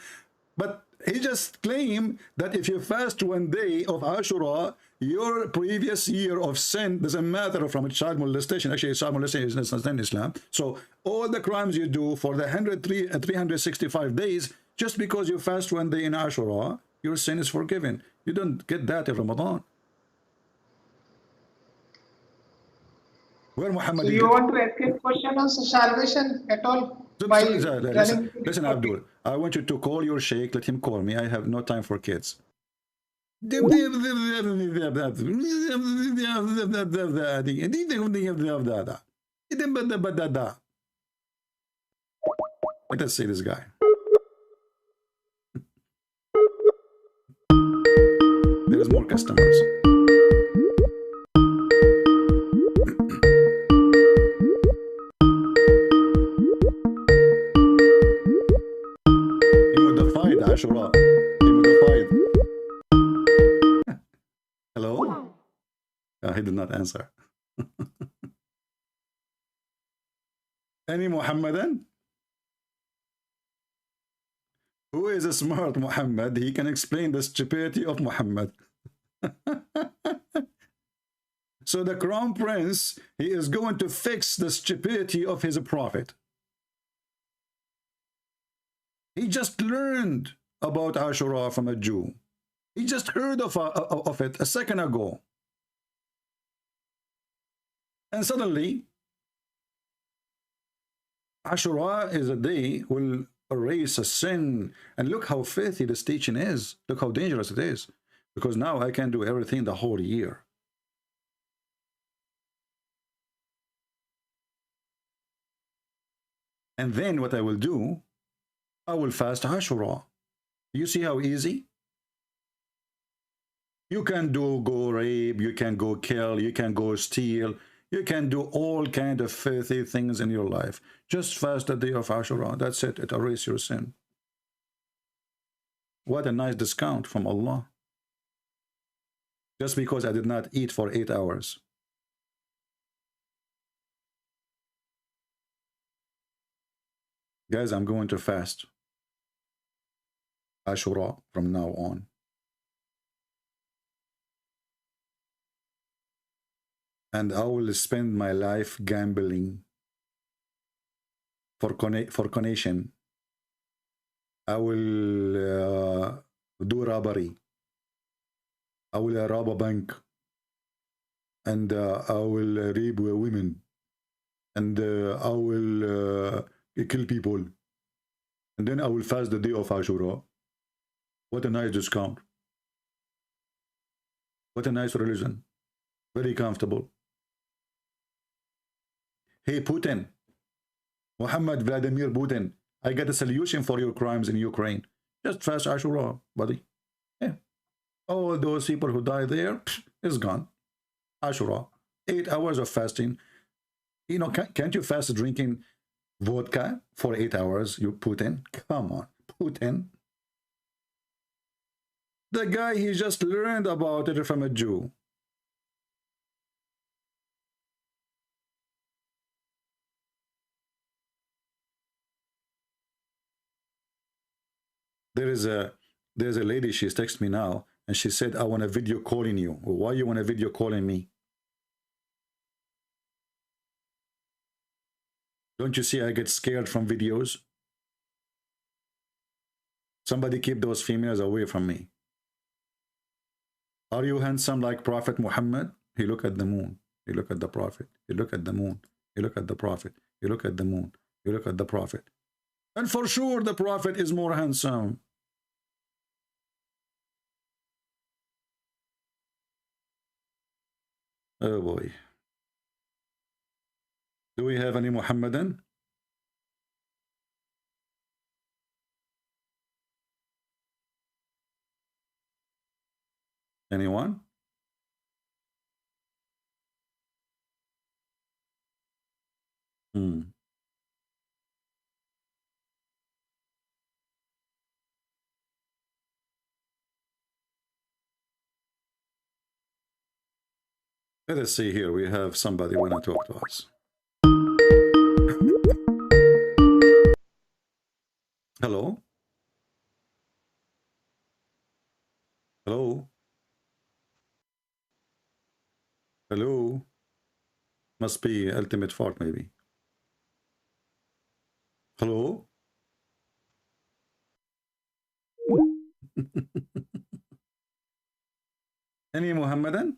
S7: but he just claimed that if you fast one day of Ashura, your previous year of sin doesn't matter from a child molestation. Actually, child molestation is not in Islam. So all the crimes you do for the 365 days, just because you fast one day in Ashura, your sin is forgiven. You don't get that in Ramadan. Where Muhammad?
S8: So you want to escape question on salvation at all?
S7: Listen, Abdul, I want you to call your sheikh, let him call me. I have no time for kids. There is Let us see this guy. There is more customers. He modified Ashura. He modified. Hello? He did not answer. Any Muhammadan? Who is a smart Muhammad? He can explain the stupidity of Muhammad. So the crown prince, he is going to fix the stupidity of his prophet. He just learned about Ashura from a Jew. He just heard of it a second ago. And suddenly, Ashura is a day will erase a sin. And look how filthy this teaching is. Look how dangerous it is. Because now I can do everything the whole year. And then what I will do, I will fast Ashura. You see how easy? You can go rape, you can go kill, you can go steal, you can do all kind of filthy things in your life. Just fast the day of Ashura. That's it. It erases your sin. What a nice discount from Allah. Just because I did not eat for 8 hours. Guys, I'm going to fast Ashura from now on. And I will spend my life gambling for connection. I will do robbery. I will rob a bank. And I will rape women. And I will kill people. And then I will fast the day of Ashura. What a nice discount. What a nice religion. Very comfortable. Hey Putin, Muhammad Vladimir Putin, I got a solution for your crimes in Ukraine. Just fast Ashura, buddy. Yeah. All those people who died there is gone. Ashura, 8 hours of fasting. You know, can't you fast drinking vodka for 8 hours, you Putin. Come on, Putin. The guy, he just learned about it from a Jew. There's a lady, she's texted me now, and she said, I want a video calling you. Why you want a video calling me? Don't you see I get scared from videos? Somebody keep those females away from me. Are you handsome like Prophet Muhammad? He look at the moon. He look at the Prophet. He look at the moon. He look at the Prophet. He look at the moon. He look at the Prophet. And for sure the Prophet is more handsome. Oh boy. Do we have any Muhammadan? Anyone? Let us see here. We have somebody want to talk to us. Hello? Hello? Hello? Must be ultimate fart, maybe. Hello? Any Muhammadan?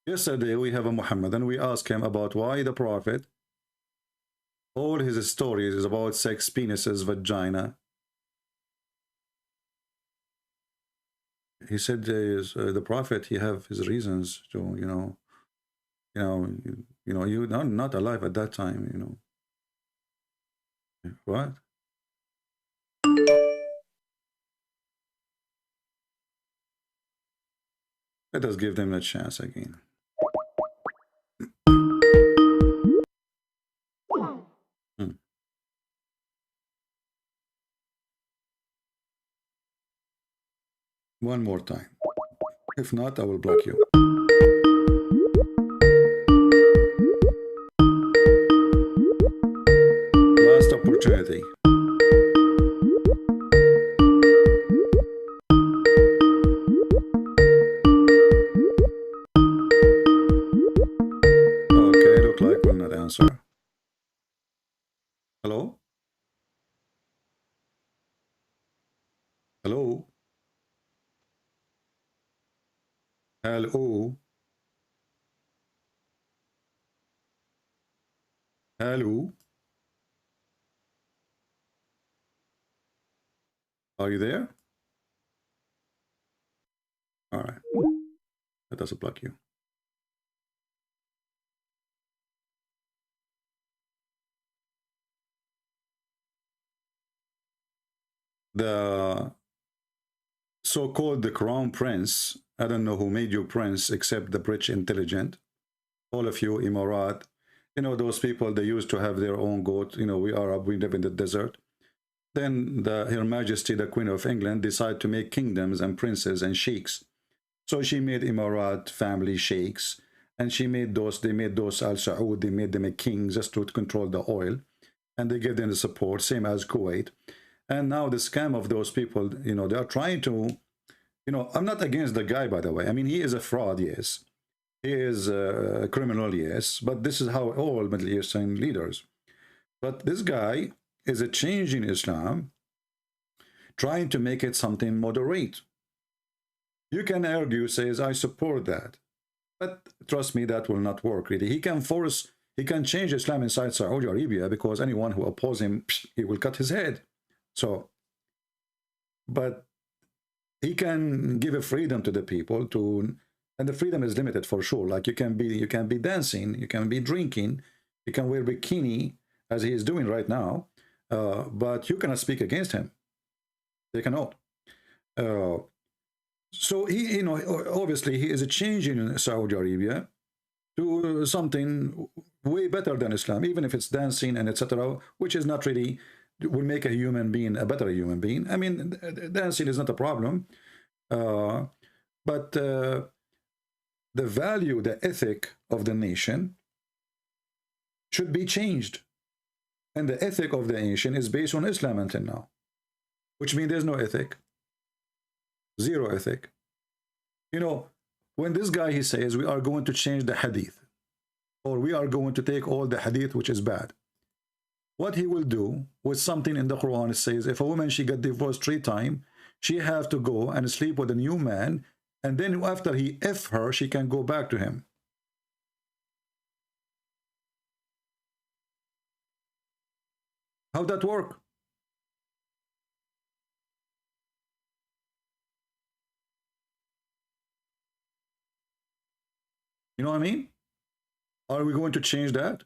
S7: Yesterday we have a Muhammadan. We asked him about why the Prophet, all his stories is about sex, penises, vagina. He said the Prophet, he have his reasons to, you not alive at that time, What? Let us give them a chance again. One more time. If not, I will block you. Last opportunity. Okay, look like will not answer. Hello? Hello? Hello? Hello? Are you there? All right. Let us block you. The so-called the crown prince, I don't know who made you prince except the British intelligent. All of you, Emirat, those people, they used to have their own goat. We Arab, we live in the desert. Then Her Majesty, the Queen of England, decided to make kingdoms and princes and sheiks. So she made Emirat family sheiks, and they made those Al Saud, they made them a king just to control the oil, and they gave them the support, same as Kuwait. And now the scam of those people, they are trying to, I'm not against the guy, by the way. I mean, he is a fraud, yes. He is a criminal, yes. But this is how all Middle Eastern leaders. But this guy is a change in Islam, trying to make it something moderate. You can argue, says, I support that. But trust me, that will not work, really. He can change Islam inside Saudi Arabia, because anyone who opposes him, he will cut his head. So, but he can give a freedom to the people and the freedom is limited for sure. Like you can be dancing, you can be drinking, you can wear bikini as he is doing right now, but you cannot speak against him. They cannot. So he, you know, obviously he is changing Saudi Arabia to something way better than Islam, even if it's dancing and etc., which is not really will make a human being a better human being. I mean, dancing is not a problem, but the value, the ethic of the nation should be changed, and the ethic of the nation is based on Islam until now, which means there's no ethic, zero ethic. You know, when this guy, he says we are going to change the hadith, or we are going to take all the hadith which is bad, what he will do with something in the Quran, it says if a woman, she got divorced 3 times, she have to go and sleep with a new man, and then after he F her, she can go back to him. How'd that work? You know what I mean? Are we going to change that?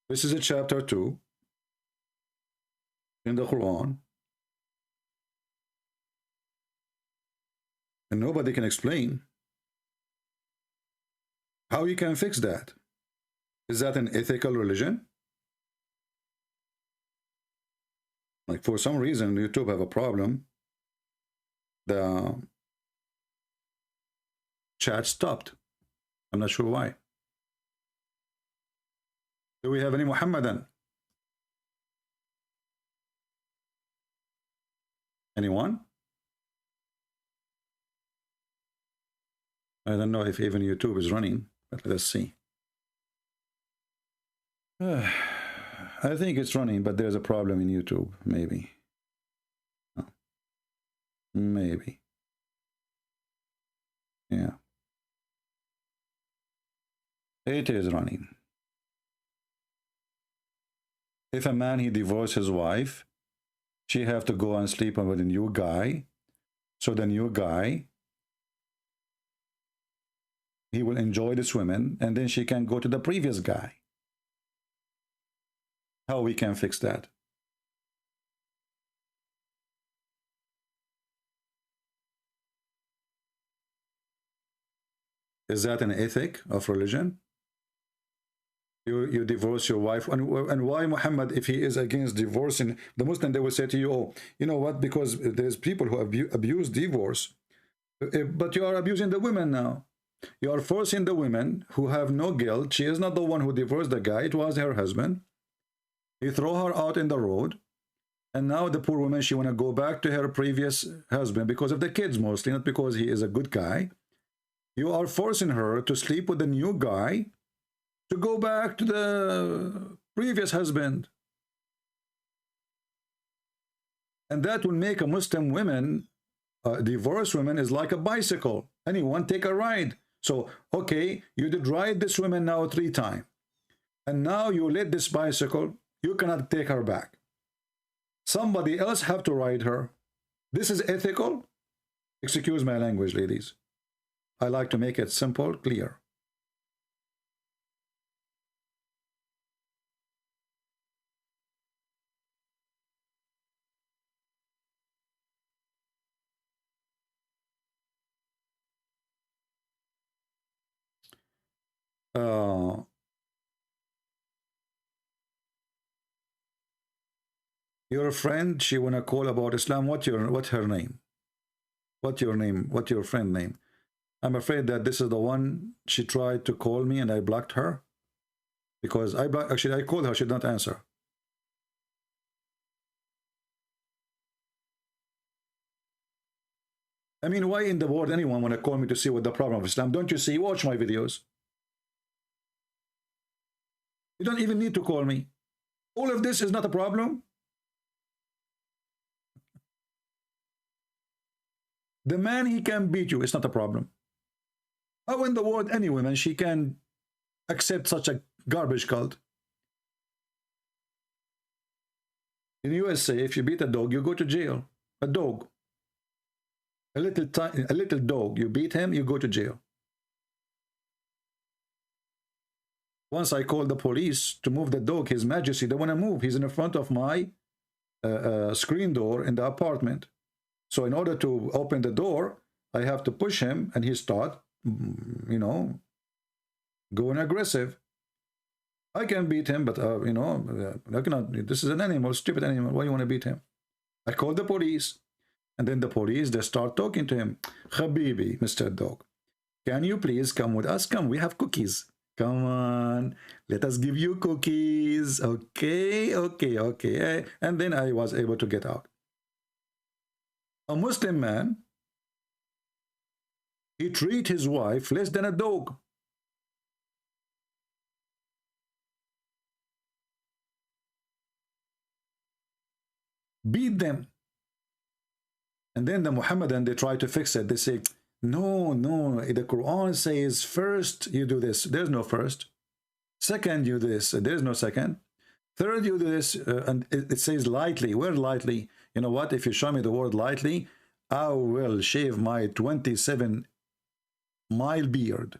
S7: This is a chapter 2 in the Quran, and nobody can explain how you can fix that. Is that an ethical religion? Like, for some reason, YouTube have a problem. The chat stopped. I'm not sure why. Do we have any Muhammadan? Anyone? I don't know if even YouTube is running, but let's see. I think it's running, but there's a problem in YouTube, maybe. Oh. Maybe. Yeah. It is running. If a man, he divorced his wife, she have to go and sleep with a new guy. So the new guy, he will enjoy this woman, and then she can go to the previous guy. How we can fix that? Is that an ethic of religion? You divorce your wife, and why Muhammad, if he is against divorcing the Muslim, they will say to you, oh, you know what, because there's people who abuse divorce, but you are abusing the women now. You are forcing the women who have no guilt. She is not the one who divorced the guy, it was her husband. You throw her out in the road, and now the poor woman, she want to go back to her previous husband because of the kids mostly, not because he is a good guy. You are forcing her to sleep with the new guy to go back to the previous husband. And that will make a Muslim woman, divorced woman, is like a bicycle. Anyone take a ride. So, okay, you did ride this woman now 3 times. And now you let this bicycle, you cannot take her back. Somebody else have to ride her. This is ethical? Excuse my language, ladies. I like to make it simple, clear. Your friend, she wanna call about Islam. What's her name? What's your name? What's your friend name? I'm afraid that this is the one she tried to call me and I blocked her because I called her, she did not answer. I mean, why in the world anyone want to call me to see what the problem of Islam? Don't you see? Watch my videos. You don't even need to call me. All of this is not a problem. The man, he can beat you. It's not a problem. How in the world any woman, she can accept such a garbage cult? In the USA, if you beat a dog, you go to jail. A dog. A little dog, you beat him, you go to jail. Once I called the police to move the dog, His Majesty don't want to move. He's in the front of my screen door in the apartment. So in order to open the door, I have to push him, and he start, you know, going aggressive. I can beat him, but you know, I cannot. This is an animal, stupid animal. Why you want to beat him? I called the police, and then the police, they start talking to him. Habibi, Mr. Dog, can you please come with us? Come, we have cookies. Come on, let us give you cookies. Okay, okay, okay. And then I was able to get out. A Muslim man, he treat his wife less than a dog. Beat them. And then the Muhammadan, they try to fix it. They say, no, no, the Quran says first you do this. There's no first. Second, you do this. There's no second. Third, you do this. And it says lightly. Where lightly? You know what? If you show me the word lightly, I will shave my 27-mile beard.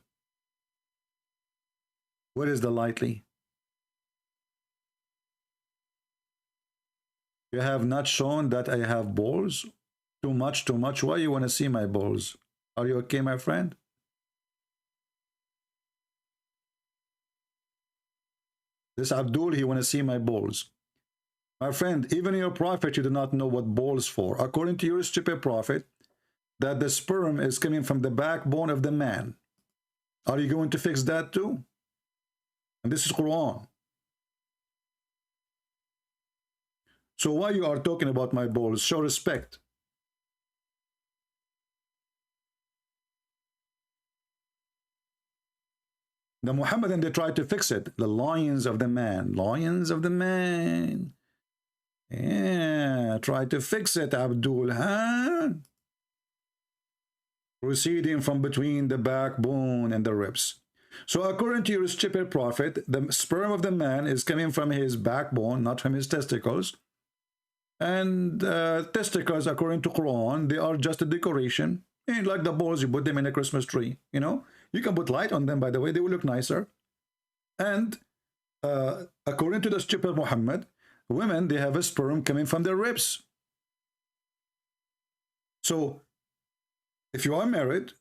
S7: Where is the lightly? You have not shown that I have balls. Too much, too much. Why you want to see my balls? Are you okay, my friend? This Abdul, he want to see my balls. My friend, even your prophet, you do not know what balls for. According to your stupid prophet, that the sperm is coming from the backbone of the man. Are you going to fix that too? And this is Quran. So why you are talking about my balls? Show respect. The Muhammadan, they try to fix it. The lions of the man. Lions of the man. Yeah, try to fix it, Abdul. Huh? Proceeding from between the backbone and the ribs. So according to your stupid prophet, the sperm of the man is coming from his backbone, not from his testicles. And testicles, according to Quran, they are just a decoration. And like the balls, you put them in a Christmas tree, you know. You can put light on them, by the way, they will look nicer. And according to the stupid Muhammad, women, they have a sperm coming from their ribs. So if you are married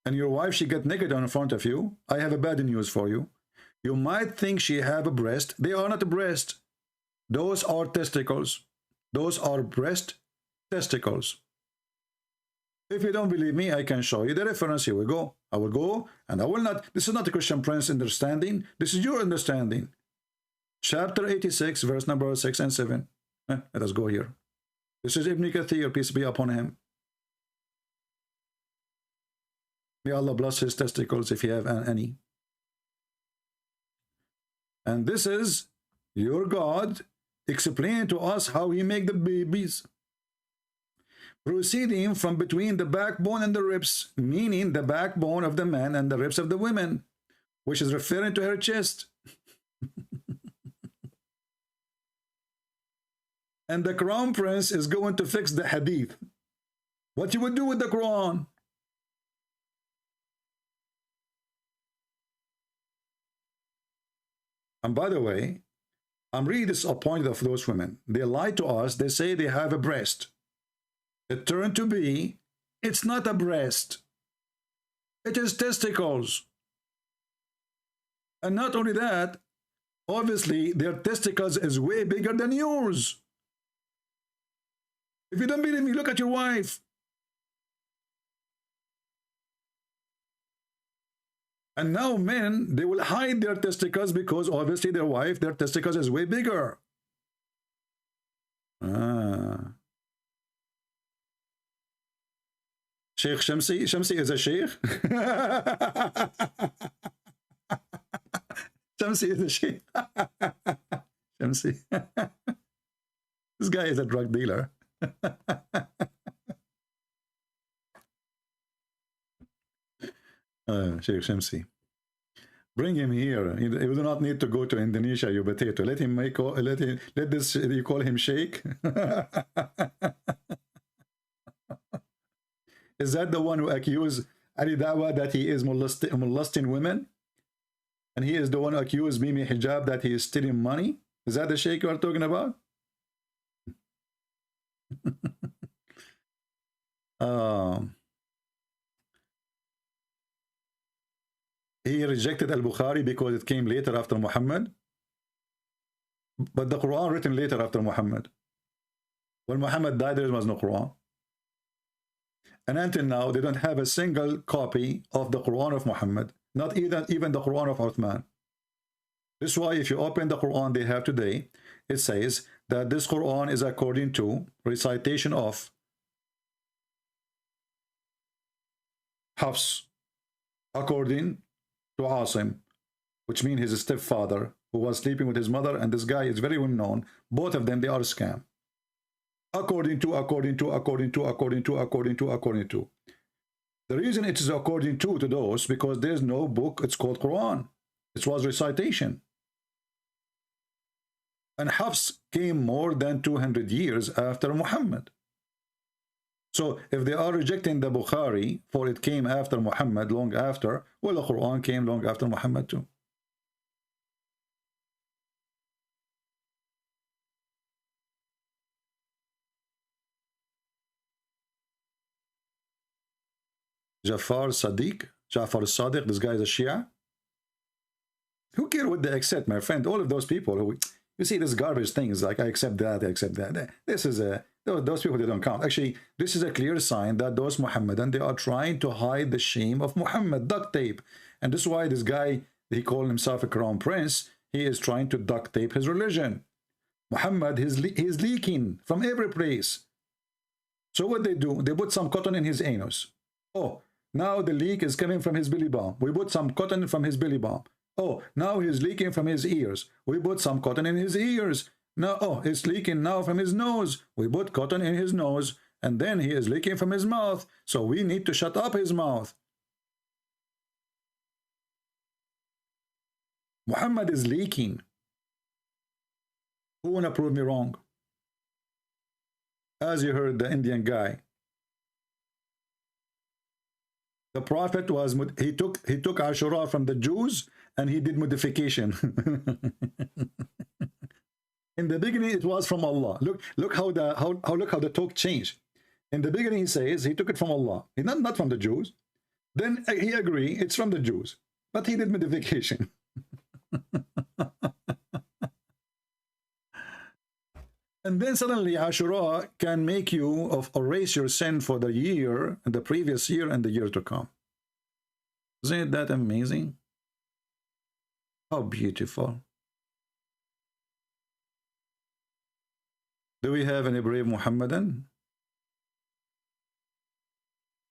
S7: and your wife, she get naked in front of you, I have a bad news for you. You might think she have a breast. They are not a breast. Those are testicles. Those are breast testicles. If you don't believe me, I can show you the reference. Here we go. I will go, and I will not. This is not a Christian Prince understanding. This is your understanding. Chapter 86, verse number 6 and 7. Let us go here. This is Ibn Kathir, peace be upon him. May Allah bless his testicles if you have any. And this is your God explaining to us how he make the babies. Proceeding from between the backbone and the ribs, meaning the backbone of the man and the ribs of the women, which is referring to her chest. And the crown prince is going to fix the hadith. What you would do with the Quran? And by the way, I'm really disappointed of those women. They lie to us. They say they have a breast. It turned to be, it's not a breast. It is testicles. And not only that, obviously their testicles is way bigger than yours. If you don't believe me, look at your wife. And now men, they will hide their testicles because obviously their wife, their testicles is way bigger. Sheikh Shamsi. Shamsi is a sheikh. Shamsi is a sheikh. Shamsi. This guy is a drug dealer. Sheikh Shamsi. Bring him here. You do not need to go to Indonesia, you potato. Let him make. Let this. You call him Sheikh. Is that the one who accused Ali Dawa that he is molesting women? And he is the one who accused Mimi Hijab that he is stealing money. Is that the sheikh you are talking about? He rejected al-Bukhari because it came later after Muhammad. But the Quran written later after Muhammad. When Muhammad died, there was no Quran. And until now, they don't have a single copy of the Quran of Muhammad. Not even the Quran of Uthman. This is why if you open the Quran they have today, it says that this Quran is according to recitation of Hafs, according to Asim, which means his stepfather, who was sleeping with his mother, and this guy is very well known. Both of them, they are a scam. According to. The reason it is according to those, because there's no book, it's called Quran. It was recitation. And Hafs came more than 200 years after Muhammad. So if they are rejecting the Bukhari, for it came after Muhammad, long after, well, the Quran came long after Muhammad too. Jafar Sadiq, this guy is a Shia. Who cares what they accept, my friend? All of those people who, you see this garbage things like I accept that, I accept that. This is a, those people, they don't count. Actually, this is a clear sign that those Muhammadan, they are trying to hide the shame of Muhammad, duct tape. And this is why this guy, he called himself a crown prince, he is trying to duct tape his religion. Muhammad, he's leaking from every place. So what they do, they put some cotton in his anus. Oh, now the leak is coming from his belly bump. We put some cotton from his belly bump. Oh, now he's leaking from his ears. We put some cotton in his ears. Now, oh, it's leaking now from his nose. We put cotton in his nose. And then he is leaking from his mouth. So we need to shut up his mouth. Muhammad is leaking. Who wanna prove me wrong? As you heard the Indian guy. The Prophet was, he took Ashura from the Jews and he did modification. In the beginning, it was from Allah. Look how the talk changed. In the beginning, he says he took it from Allah. He not from the Jews. Then he agreed it's from the Jews, but he did modification. And then suddenly Ashura can make you erase your sin for the year, and the previous year, and the year to come. Isn't that amazing? How beautiful. Do we have any brave Muhammadan?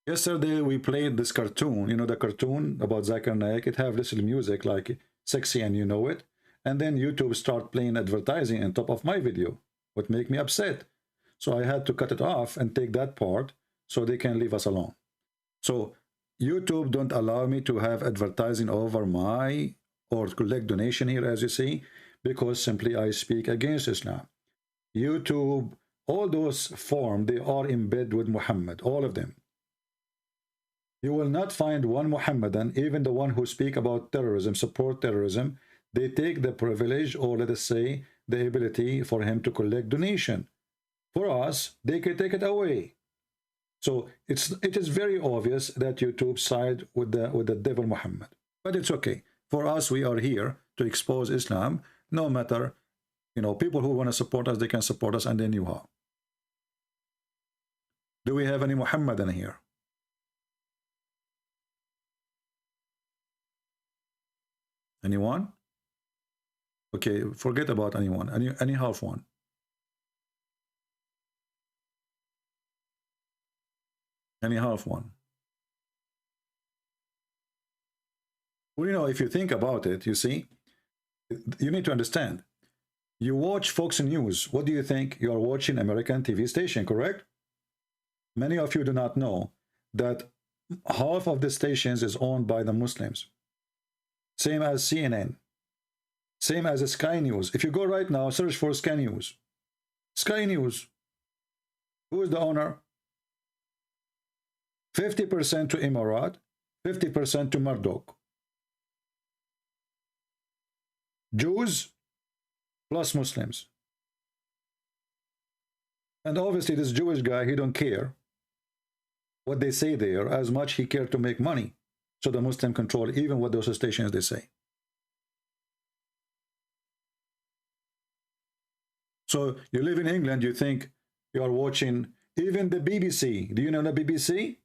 S7: Yesterday we played this cartoon, you know, the cartoon about Zakir Naik. It have little music like sexy and you know it. And then YouTube start playing advertising on top of my video. Would make me upset. So I had to cut it off and take that part so they can leave us alone. So YouTube don't allow me to have advertising over my or collect donation here, as you see, because simply I speak against Islam. YouTube, all those forms, they are in bed with Muhammad, all of them. You will not find one Muhammadan, even the one who speak about terrorism, support terrorism, they take the privilege, or let us say, the ability for him to collect donation. For us, they can take it away. So it is very obvious that YouTube side with the devil Muhammad. But it's okay. For us, we are here to expose Islam, no matter, you know, people who want to support us, they can support us, and they knew how. Do we have any Muhammadan here? Anyone? Okay, forget about anyone. Any half one. Any half one. Well, you know, if you think about it, you see, you need to understand. You watch Fox News. What do you think? You are watching American TV station, correct? Many of you do not know that half of the stations is owned by the Muslims. Same as CNN. Same as Sky News. If you go right now, search for Sky News. Sky News. Who is the owner? 50% to Emirat, 50% to Murdoch. Jews plus Muslims. And obviously this Jewish guy, he don't care what they say there as much he cared to make money. So the Muslim control even what those stations they say. So you live in England, you think you are watching even the BBC. Do you know the BBC?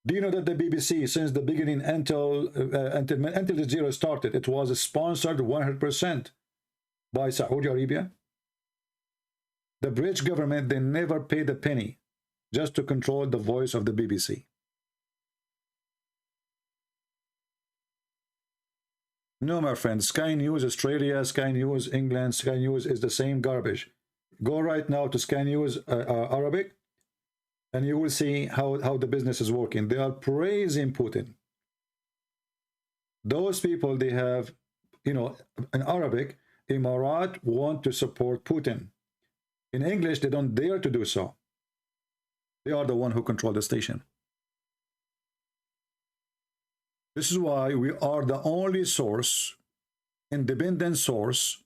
S7: Do you know that the BBC, since the beginning until the zero started, it was sponsored 100% by Saudi Arabia? The British government, they never paid a penny just to control the voice of the BBC. No, my friend, Sky News Australia, Sky News England, Sky News is the same garbage. Go right now to Sky News Arabic, and you will see how the business is working. They are praising Putin. Those people, they have, you know, in Arabic, Emirat want to support Putin. In English, they don't dare to do so. They are the one who control the station. This is why we are the only source, independent source,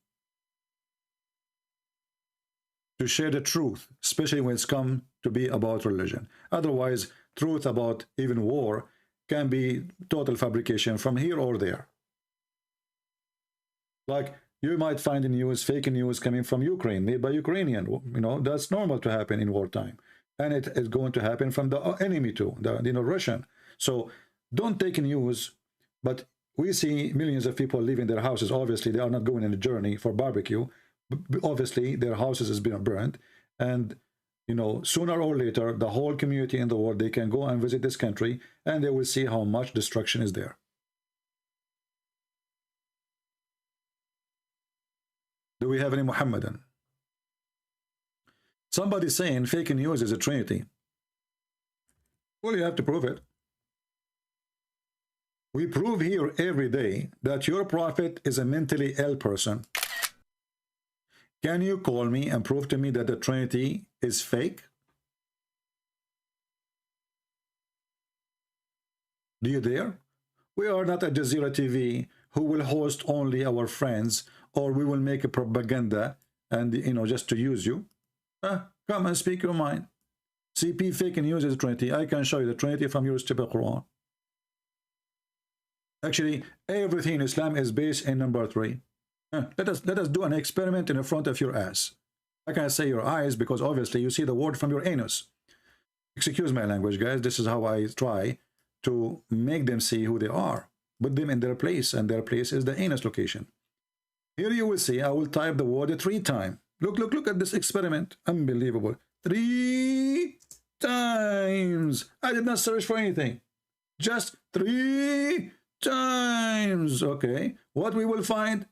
S7: to share the truth, especially when it's come to be about religion. Otherwise, truth about even war can be total fabrication from here or there. Like, you might find in news, fake news coming from Ukraine, made by Ukrainian. You know, that's normal to happen in wartime. And it is going to happen from the enemy too, the Russian. So don't take news, but we see millions of people leaving their houses. Obviously, they are not going on a journey for barbecue. Obviously, their houses has been burned. And, you know, sooner or later, the whole community in the world, they can go and visit this country, and they will see how much destruction is there. Do we have any Muhammadan? Somebody saying fake news is a trinity. Well, you have to prove it. We prove here every day that your prophet is a mentally ill person. Can you call me and prove to me that the Trinity is fake? Do you dare? We are not a Jazeera TV who will host only our friends, or we will make a propaganda and, you know, just to use you. Come and speak your mind. CP fake news is the Trinity. I can show you the Trinity from your stupid Quran. Actually, everything in Islam is based in number 3. Let us do an experiment in the front of your ass. I can't say your eyes because obviously you see the word from your anus. Excuse my language, guys. This is how I try to make them see who they are. Put them in their place, and their place is the anus location. Here you will see I will type the word 3 times. Look at this experiment. Unbelievable. 3 times. I did not search for anything. Just 3 times. Okay. What we will find?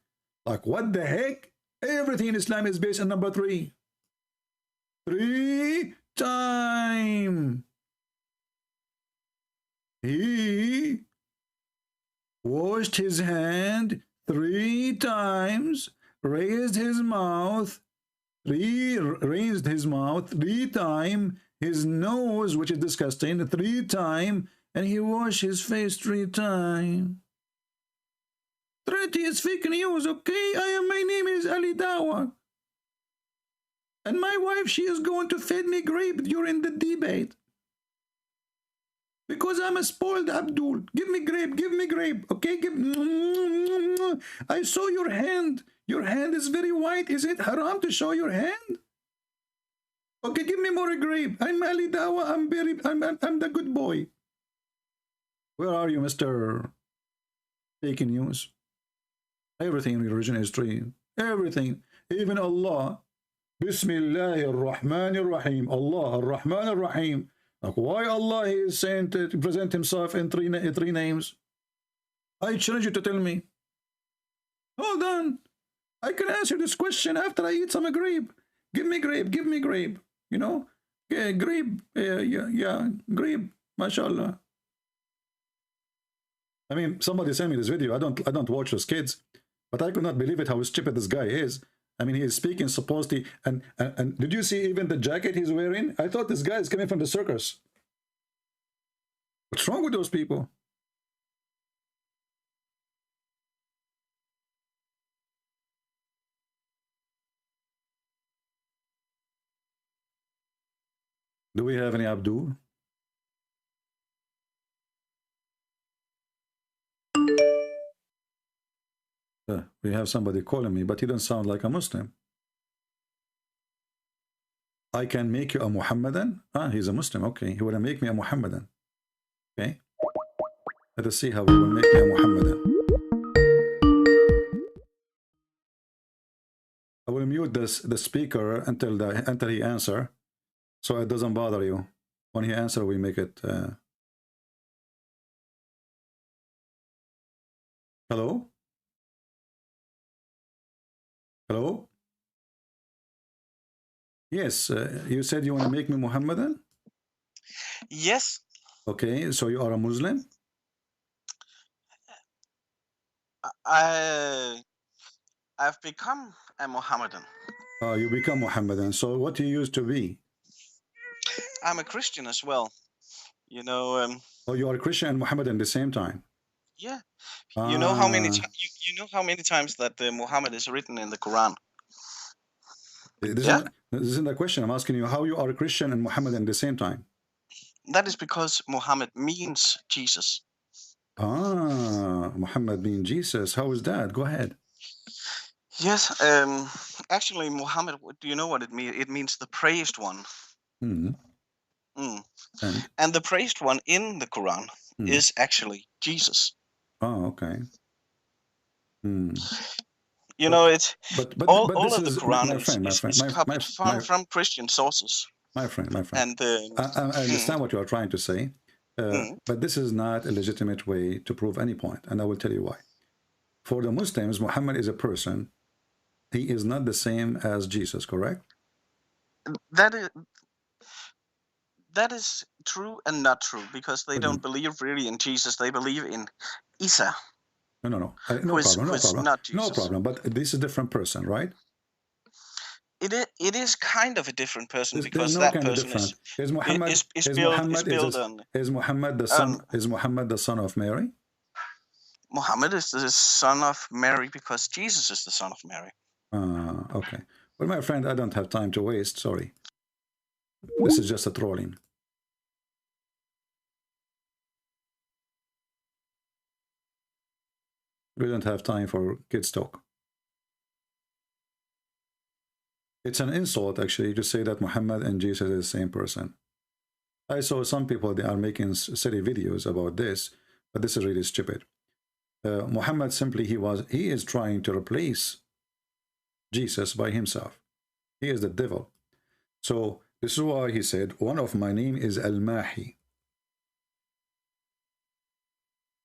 S7: Like, what the heck? Everything in Islam is based on number 3. 3 times. He washed his hand 3 times, raised his mouth 3 times, his nose, which is disgusting, 3 times, and he washed his face 3 times. Trinity is fake news, okay? My name is Ali Dawa. And my wife, she is going to feed me grape during the debate. Because I'm a spoiled Abdul. Give me grape, okay? I saw your hand. Your hand is very white. Is it haram to show your hand? Okay, give me more grape. I'm Ali Dawa. I'm the good boy. Where are you, Mr. Fake News? Everything in religion is true. Everything. Even Allah. Bismillahir Rahmanir Rahim. Allah, Ar-Rahman Ar-Rahim. Like, why Allah is saying to present himself in three names? I challenge you to tell me. Hold on. I can answer this question after I eat some grape. Give me grape. You know? Yeah, grape. Yeah, grape. MashaAllah. I mean, somebody sent me this video. I don't watch those kids, but I could not believe it how stupid this guy is. I mean, he is speaking supposedly, and did you see even the jacket he's wearing? I thought this guy is coming from the circus. What's wrong with those people? Do we have any Abdul? We have somebody calling me, but he doesn't sound like a Muslim. I can make you a Muhammadan? Ah, he's a Muslim. Okay, he will make me a Muhammadan. Okay. Let us see how he will make me a Muhammadan. I will mute the speaker until he answer, so it doesn't bother you. When he answer, we make it. Hello? Hello? Yes, you said you want to make me Muhammadan?
S9: Yes.
S7: Okay, so you are a Muslim?
S9: I've become a Mohammedan.
S7: You become Muhammadan. So what you used to be?
S9: I'm a Christian as well. You know.
S7: Oh, you are a Christian and Muhammadan at the same time.
S9: Yeah. You know how many you know how many times that Muhammad is written in the Quran?
S7: This isn't a question. I'm asking you how you are a Christian and Muhammadan at the same time.
S9: That is because Muhammad means Jesus.
S7: Ah, Muhammad means Jesus. How is that? Go ahead.
S9: Yes. Actually, Muhammad. Do you know what it means? It means the praised one. And the praised one in the Quran is actually Jesus.
S7: Oh, okay.
S9: You know, it's all of the Quran
S7: is
S9: from Christian sources.
S7: My friend.
S9: And
S7: I understand what you are trying to say, but this is not a legitimate way to prove any point, and I will tell you why. For the Muslims, Muhammad is a person. He is not the same as Jesus, correct?
S9: That is true and not true, because they don't believe really in Jesus. They believe in Isa.
S7: No problem. But this is a different person, right?
S9: It is kind of a different person, because
S7: no
S9: that
S7: kind
S9: person
S7: of different. Is Muhammad the son of Mary?
S9: Muhammad is the son of Mary because Jesus is the son of Mary.
S7: Okay. Well, my friend, I don't have time to waste. Sorry. This is just a trolling. We don't have time for kids talk. It's an insult, actually, to say that Muhammad and Jesus is the same person. I saw some people, they are making silly videos about this, but this is really stupid. Muhammad simply, he is trying to replace Jesus by himself. He is the devil. So this is why he said, one of my name is Al-Mahi.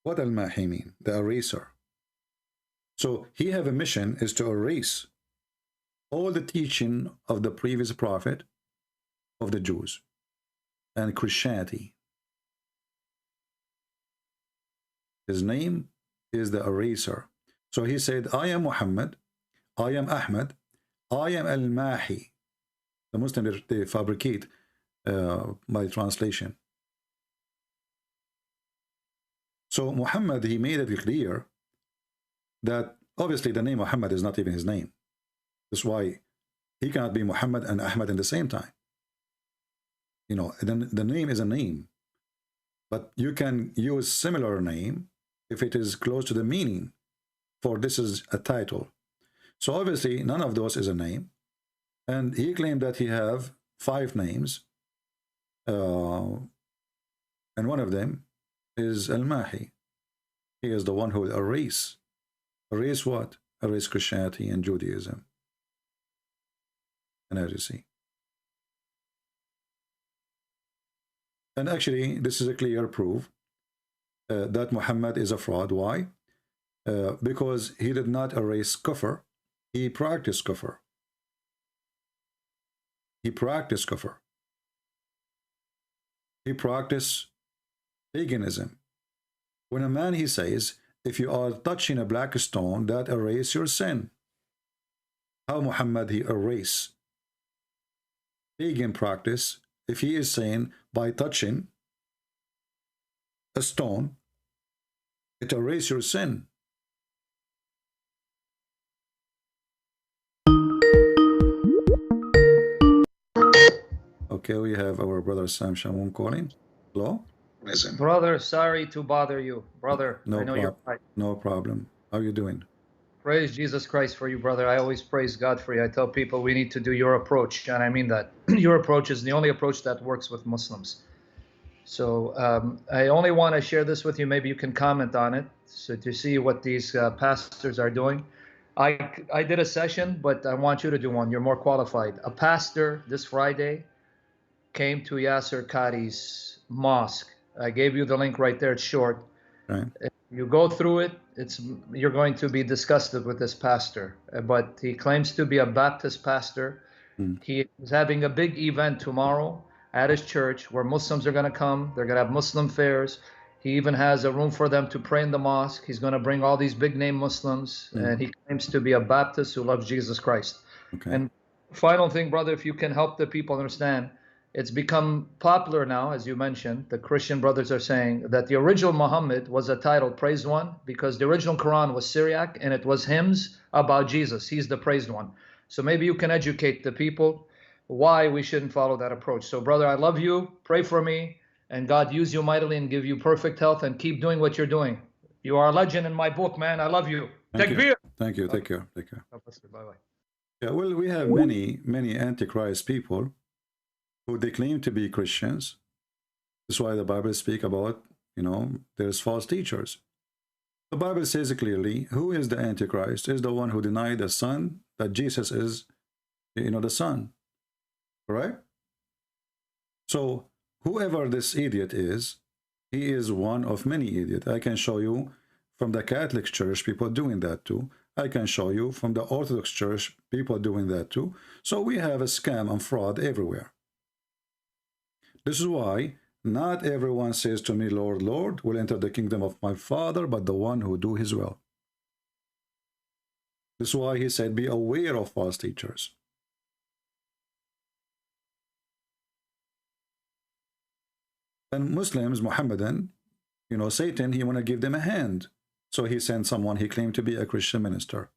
S7: What Al-Mahi mean? The eraser. So he have a mission is to erase all the teaching of the previous prophet of the Jews and Christianity. His name is the eraser. So he said, I am Muhammad, I am Ahmad, I am Al-Mahi. The Muslims, they fabricate by translation. So Muhammad, he made it clear that obviously the name Muhammad is not even his name. That's why he cannot be Muhammad and Ahmad in the same time. You know, the name is a name, but you can use similar name if it is close to the meaning, for this is a title. So obviously none of those is a name, and he claimed that he have 5 names, and one of them is Al-Mahi. He is the one who will erase what? Erase Christianity and Judaism and heresy. And actually, this is a clear proof that Muhammad is a fraud. Why? Because he did not erase kufr. He practiced kufr. He practiced kufr. He practiced paganism. When a man, he says, if you are touching a black stone, that erase your sin. How Muhammad he erase pagan practice if he is saying by touching a stone, it erase your sin. Okay, we have our brother Sam Shamoun calling. Hello?
S10: Brother, sorry to bother you. Brother, I know you're right.
S7: No problem. How are you doing?
S10: Praise Jesus Christ for you, brother. I always praise God for you. I tell people we need to do your approach, and I mean that. Your approach is the only approach that works with Muslims. So I only want to share this with you. Maybe you can comment on it, so to see what these pastors are doing. I did a session, but I want you to do one. You're more qualified. A pastor this Friday came to Yasser Qadhi's mosque. I gave you the link right there. It's short.
S7: Right.
S10: If you go through it, you're going to be disgusted with this pastor. But he claims to be a Baptist pastor. He is having a big event tomorrow at his church where Muslims are going to come. They're going to have Muslim fairs. He even has a room for them to pray in the mosque. He's going to bring all these big name Muslims, and he claims to be a Baptist who loves Jesus Christ.
S7: Okay.
S10: And final thing, brother, if you can help the people understand, it's become popular now, as you mentioned. The Christian brothers are saying that the original Muhammad was a title, praised one, because the original Quran was Syriac and it was hymns about Jesus. He's the praised one. So maybe you can educate the people why we shouldn't follow that approach. So, brother, I love you. Pray for me, and God use you mightily and give you perfect health, and keep doing what you're doing. You are a legend in my book, man. I love you.
S7: Thank
S10: Takbir.
S7: you. Thank you. Take care. Take care.
S10: Bye-bye.
S7: Yeah, well, we have many Antichrist people who they claim to be Christians. That's why the Bible speaks about, there's false teachers. The Bible says clearly, who is the Antichrist? Is the one who denied the Son, that Jesus is, the Son. Right? So, whoever this idiot is, he is one of many idiots. I can show you from the Catholic Church people doing that too. I can show you from the Orthodox Church people doing that too. So we have a scam and fraud everywhere. This is why not everyone says to me, Lord, Lord, will enter the kingdom of my Father, but the one who do his will. This is why he said, be aware of false teachers. And Muslims, Muhammadan, Satan, he want to give them a hand. So he sent someone he claimed to be a Christian minister.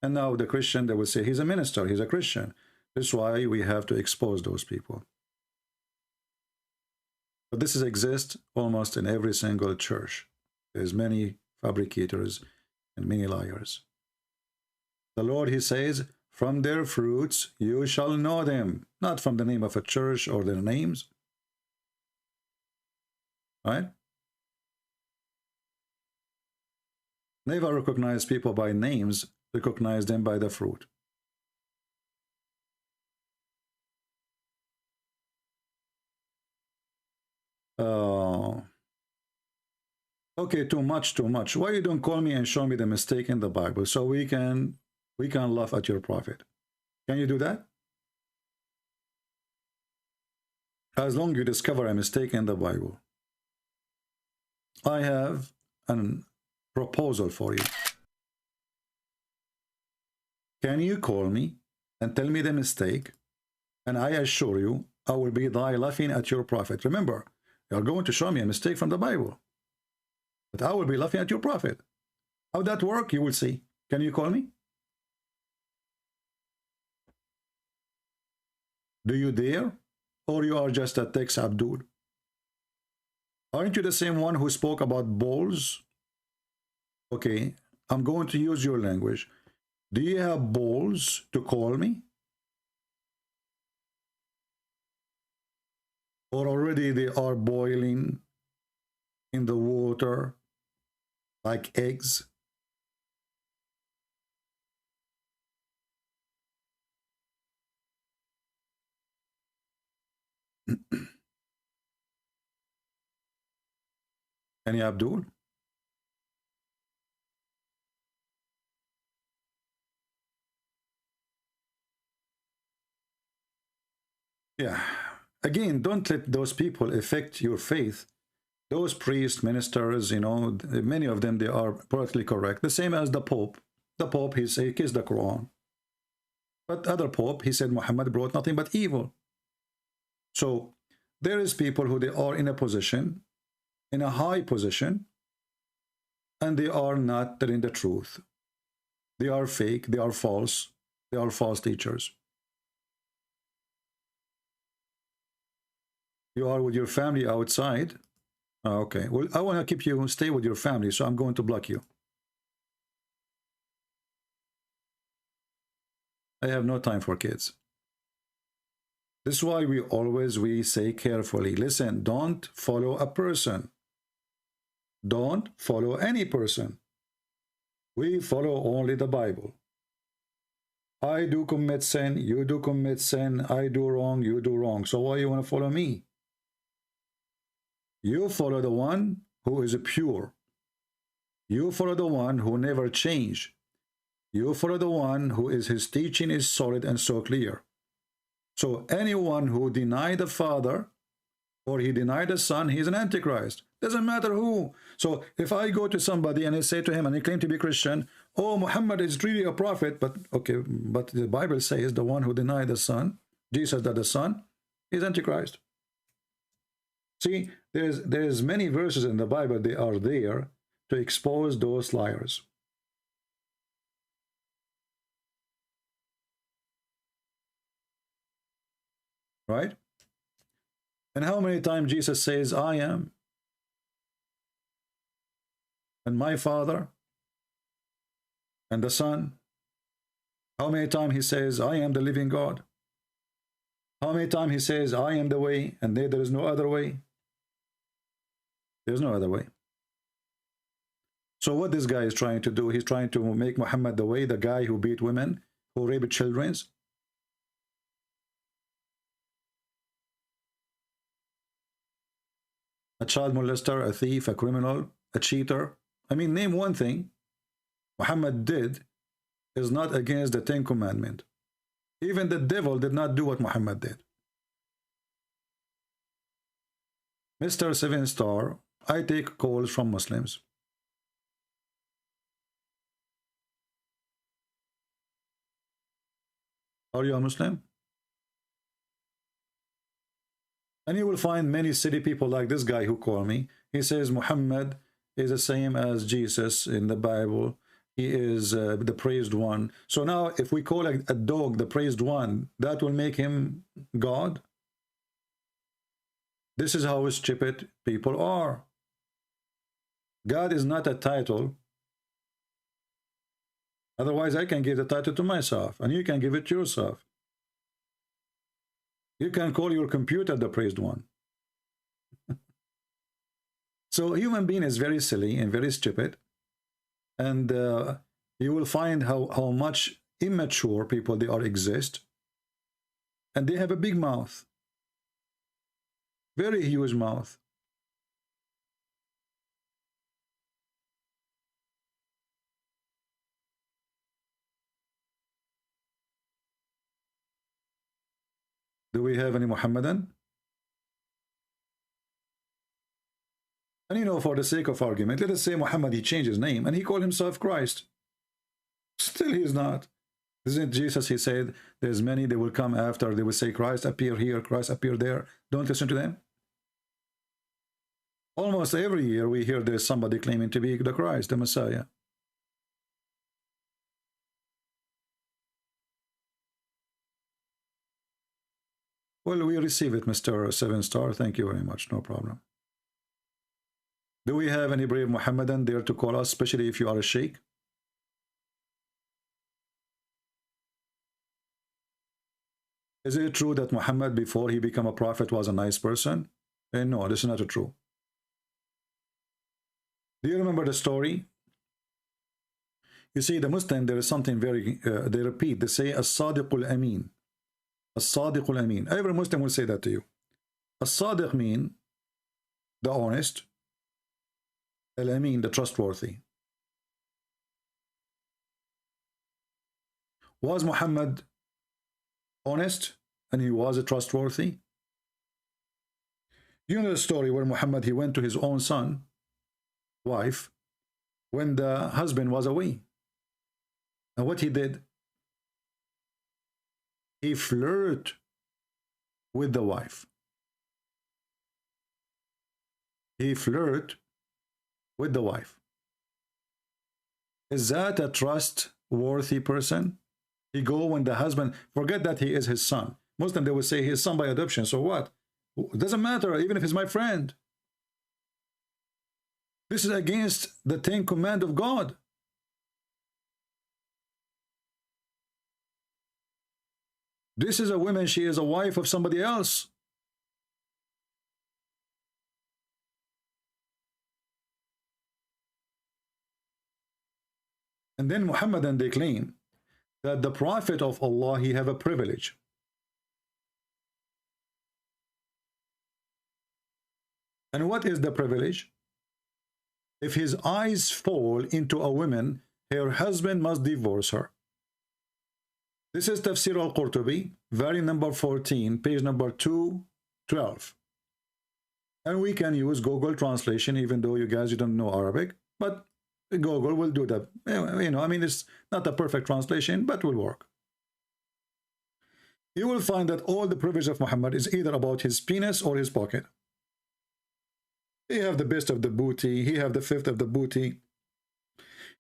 S7: And now the Christian, they will say, he's a minister, he's a Christian. This is why we have to expose those people. But this exists almost in every single church. There's many fabricators and many liars. The Lord, he says, from their fruits you shall know them. Not from the name of a church or their names. Right? Never recognize people by names, recognize them by the fruit. Okay, too much. Why you don't call me and show me the mistake in the Bible so we can laugh at your prophet? Can you do that? As long as you discover a mistake in the Bible. I have a proposal for you. Can you call me and tell me the mistake? And I assure you, I will be laughing at your prophet. Remember, you are going to show me a mistake from the Bible. But I will be laughing at your prophet. How that work, you will see. Can you call me? Do you dare? Or you are just a Tex Abdul? Aren't you the same one who spoke about balls? Okay, I'm going to use your language. Do you have balls to call me? Or already they are boiling in the water like eggs? Any Abdul? Yeah. Again, don't let those people affect your faith. Those priests, ministers, many of them, they are politically correct. The same as the Pope. The Pope, he kissed the Quran. But other Pope, he said Muhammad brought nothing but evil. So there is people who they are in a position, in a high position, and they are not telling the truth. They are fake, they are false teachers. You are with your family outside. Oh, okay. Well, I want to keep you stay with your family, so I'm going to block you. I have no time for kids. This is why we say carefully, listen, don't follow a person. Don't follow any person. We follow only the Bible. I do commit sin, you do commit sin, I do wrong, you do wrong. So why you want to follow me? You follow the one who is pure. You follow the one who never changed. You follow the one who is his teaching is solid and so clear. So anyone who denied the Father or he denied the Son, he is an Antichrist. Doesn't matter who. So if I go to somebody and I say to him and he claim to be Christian, oh, Muhammad is really a prophet, but okay, but the Bible says the one who denied the Son, Jesus that the Son, is Antichrist. See, there's many verses in the Bible, they are there to expose those liars. Right? And how many times Jesus says, I am, and my Father, and the Son? How many times he says, I am the living God? How many times he says, I am the way, and there is no other way? There's no other way. So what this guy is trying to do, he's trying to make Muhammad the way, the guy who beat women, who raped children. A child molester, a thief, a criminal, a cheater. I mean, name one thing Muhammad did is not against the 10 Commandments. Even the devil did not do what Muhammad did. Mr. 7-star, I take calls from Muslims. Are you a Muslim? And you will find many silly people like this guy who call me. He says Muhammad is the same as Jesus in the Bible. He is the praised one. So now if we call a dog the praised one, that will make him God? This is how stupid people are. God is not a title. Otherwise I can give the title to myself and you can give it to yourself. You can call your computer the praised one. So human being is very silly and very stupid. And you will find how much immature people they are exist. And they have a big mouth. Very huge mouth. Do we have any Muhammadan? And you know, for the sake of argument, let us say Muhammad, he changed his name and he called himself Christ. Still he is not. Isn't Jesus, he said, there's many that will come after, they will say Christ appear here, Christ appear there. Don't listen to them. Almost every year we hear there's somebody claiming to be the Christ, the Messiah. Well, we receive it, Mr. 7-star. Thank you very much. No problem. Do we have any brave Muhammadan there to call us, especially if you are a sheikh? Is it true that Muhammad, before he became a prophet, was a nice person? No, this is not true. Do you remember the story? You see, the Muslim, there is something very, they repeat, they say, As-Sadiqul Amin. As-Sadiqul Amin. Every Muslim will say that to you. As-Sadiq mean the honest. Al-Amin, the trustworthy. Was Muhammad honest and he was a trustworthy? You know the story where Muhammad, he went to his own son, wife, when the husband was away. And what he did? He flirted with the wife. He flirted with the wife. Is that a trustworthy person? He go when the husband, forget that he is his son. Muslim, they will say he is son by adoption. So what? It doesn't matter, even if he's my friend. This is against the 10 command of God. This is a woman, she is a wife of somebody else. And then Muhammadan, they claim that the Prophet of Allah, he have a privilege. And what is the privilege? If his eyes fall into a woman, her husband must divorce her. This is Tafsir al-Qurtubi, volume number 14, page number 212. And we can use Google translation, even though you guys, you don't know Arabic, but Google will do that. You know, I mean, it's not a perfect translation, but will work. You will find that all the privilege of Muhammad is either about his penis or his pocket. He have the best of the booty, he have the fifth of the booty.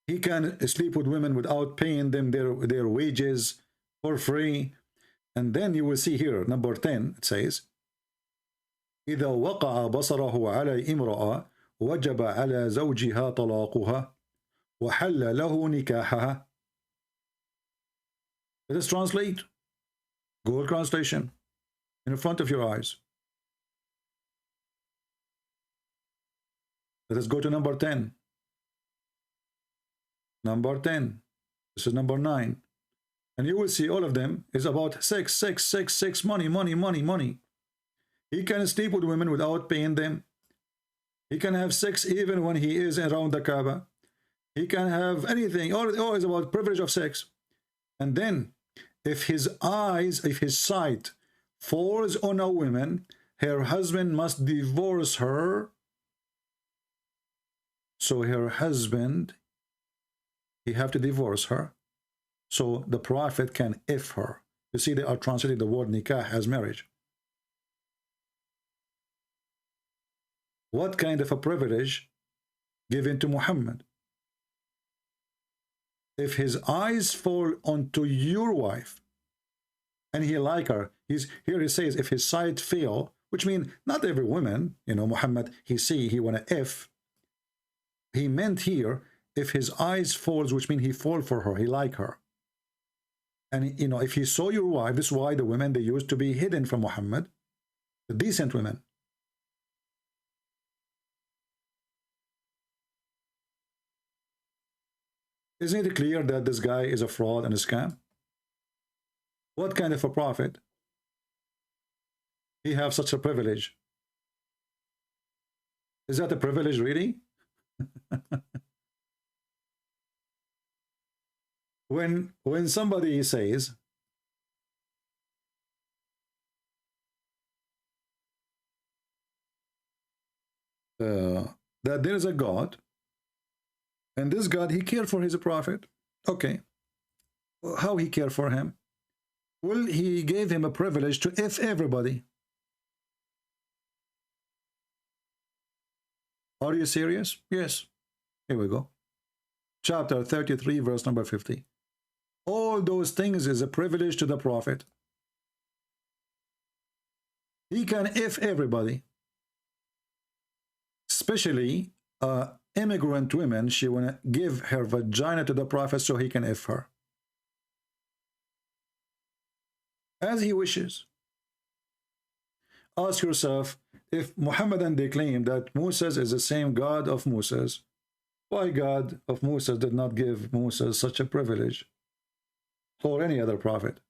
S7: He can sleep with women without paying them their wages for free. And then you will see here, number 10, it says, إذا وقع بصره على امرأة وجب على زوجها طلاقها وحل له نكاحها. Let us translate. Google translation in front of your eyes. Let us go to number 10. Number 10. This is number 9. And you will see all of them is about sex, money, money, money, money. He can sleep with women without paying them. He can have sex even when he is around the Kaaba. He can have anything. All is about privilege of sex. And then, if his eyes, if his sight falls on a woman, her husband must divorce her. So her husband, he have to divorce her. So the Prophet can if her. You see, they are translating the word nikah as marriage. What kind of a privilege given to Muhammad? If his eyes fall onto your wife and he like her, here he says if his sight fail, which means not every woman, you know, Muhammad, he see, he wanna if. He meant here, if his eyes falls, which means he fall for her, he like her. And, you know, if he saw your wife, this is why the women, they used to be hidden from Muhammad, the decent women. Isn't it clear that this guy is a fraud and a scam? What kind of a prophet? He have such a privilege. Is that a privilege, really? When somebody says that there is a God, and this God, he cared for his prophet. Okay. How he cared for him? Well, he gave him a privilege to if everybody. Are you serious? Yes. Here we go. Chapter 33, verse number 50. All those things is a privilege to the prophet. He can if everybody. Especially immigrant women, she want to give her vagina to the prophet so he can if her. As he wishes. Ask yourself, if Muhammadan they claim that Moses is the same God of Moses, why God of Moses did not give Moses such a privilege or any other prophet?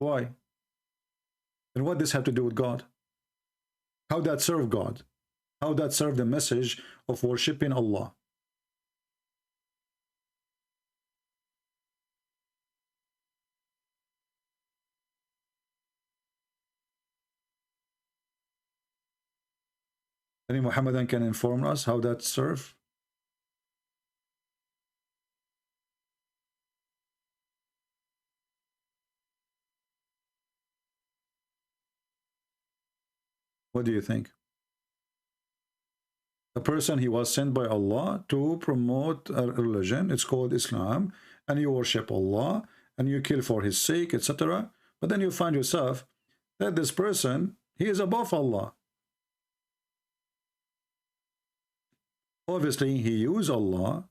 S7: Why? And what does this have to do with God? How that serve God? How that serve the message of worshiping Allah? Any Muhammadan can inform us how that serve? What do you think? A person, he was sent by Allah to promote a religion. It's called Islam, and you worship Allah, and you kill for his sake, etc. But then you find yourself that this person, he is above Allah. Obviously, he used Allah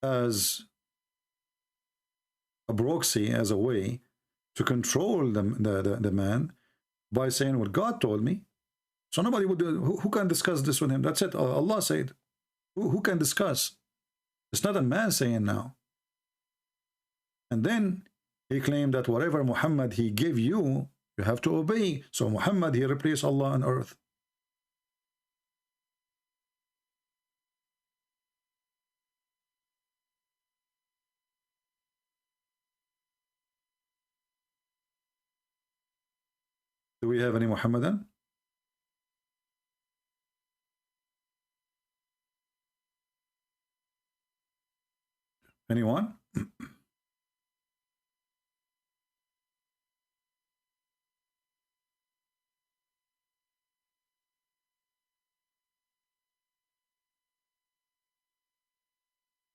S7: as a proxy, as a way to control the man by saying, well, God told me. So nobody would do, who can discuss this with him? That's it. Allah said. Who can discuss? It's not a man saying now. And then he claimed that whatever Muhammad he gave you, you have to obey. So Muhammad, he replaced Allah on earth. Do we have any Muhammadan? Anyone?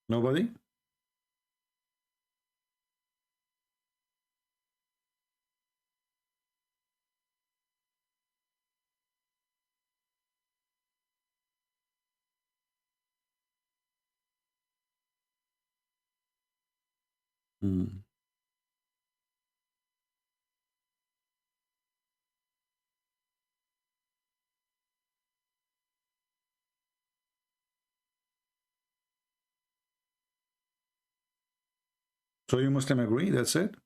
S7: Nobody? Hmm. So you Muslim agree? That's it?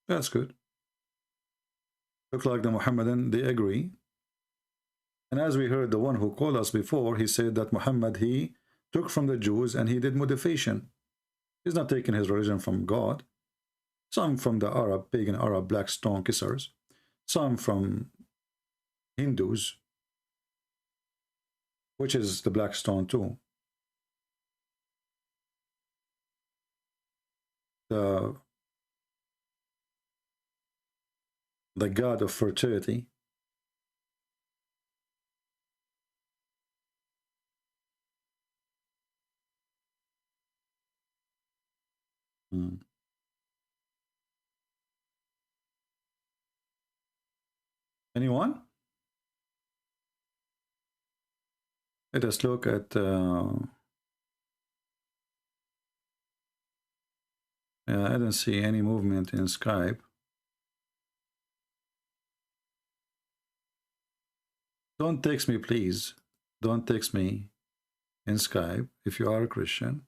S7: That's good. Look like the Muhammadan, they agree. And as we heard, the one who called us before, he said that Muhammad, he took from the Jews and he did modification. He's not taking his religion from God. Some from the Arab, pagan Arab black stone kissers. Some from Hindus, which is the black stone too. The god of fertility. Anyone? Let us look at I don't see any movement in Skype. Don't text me, please. Don't text me in Skype. If you are a Christian,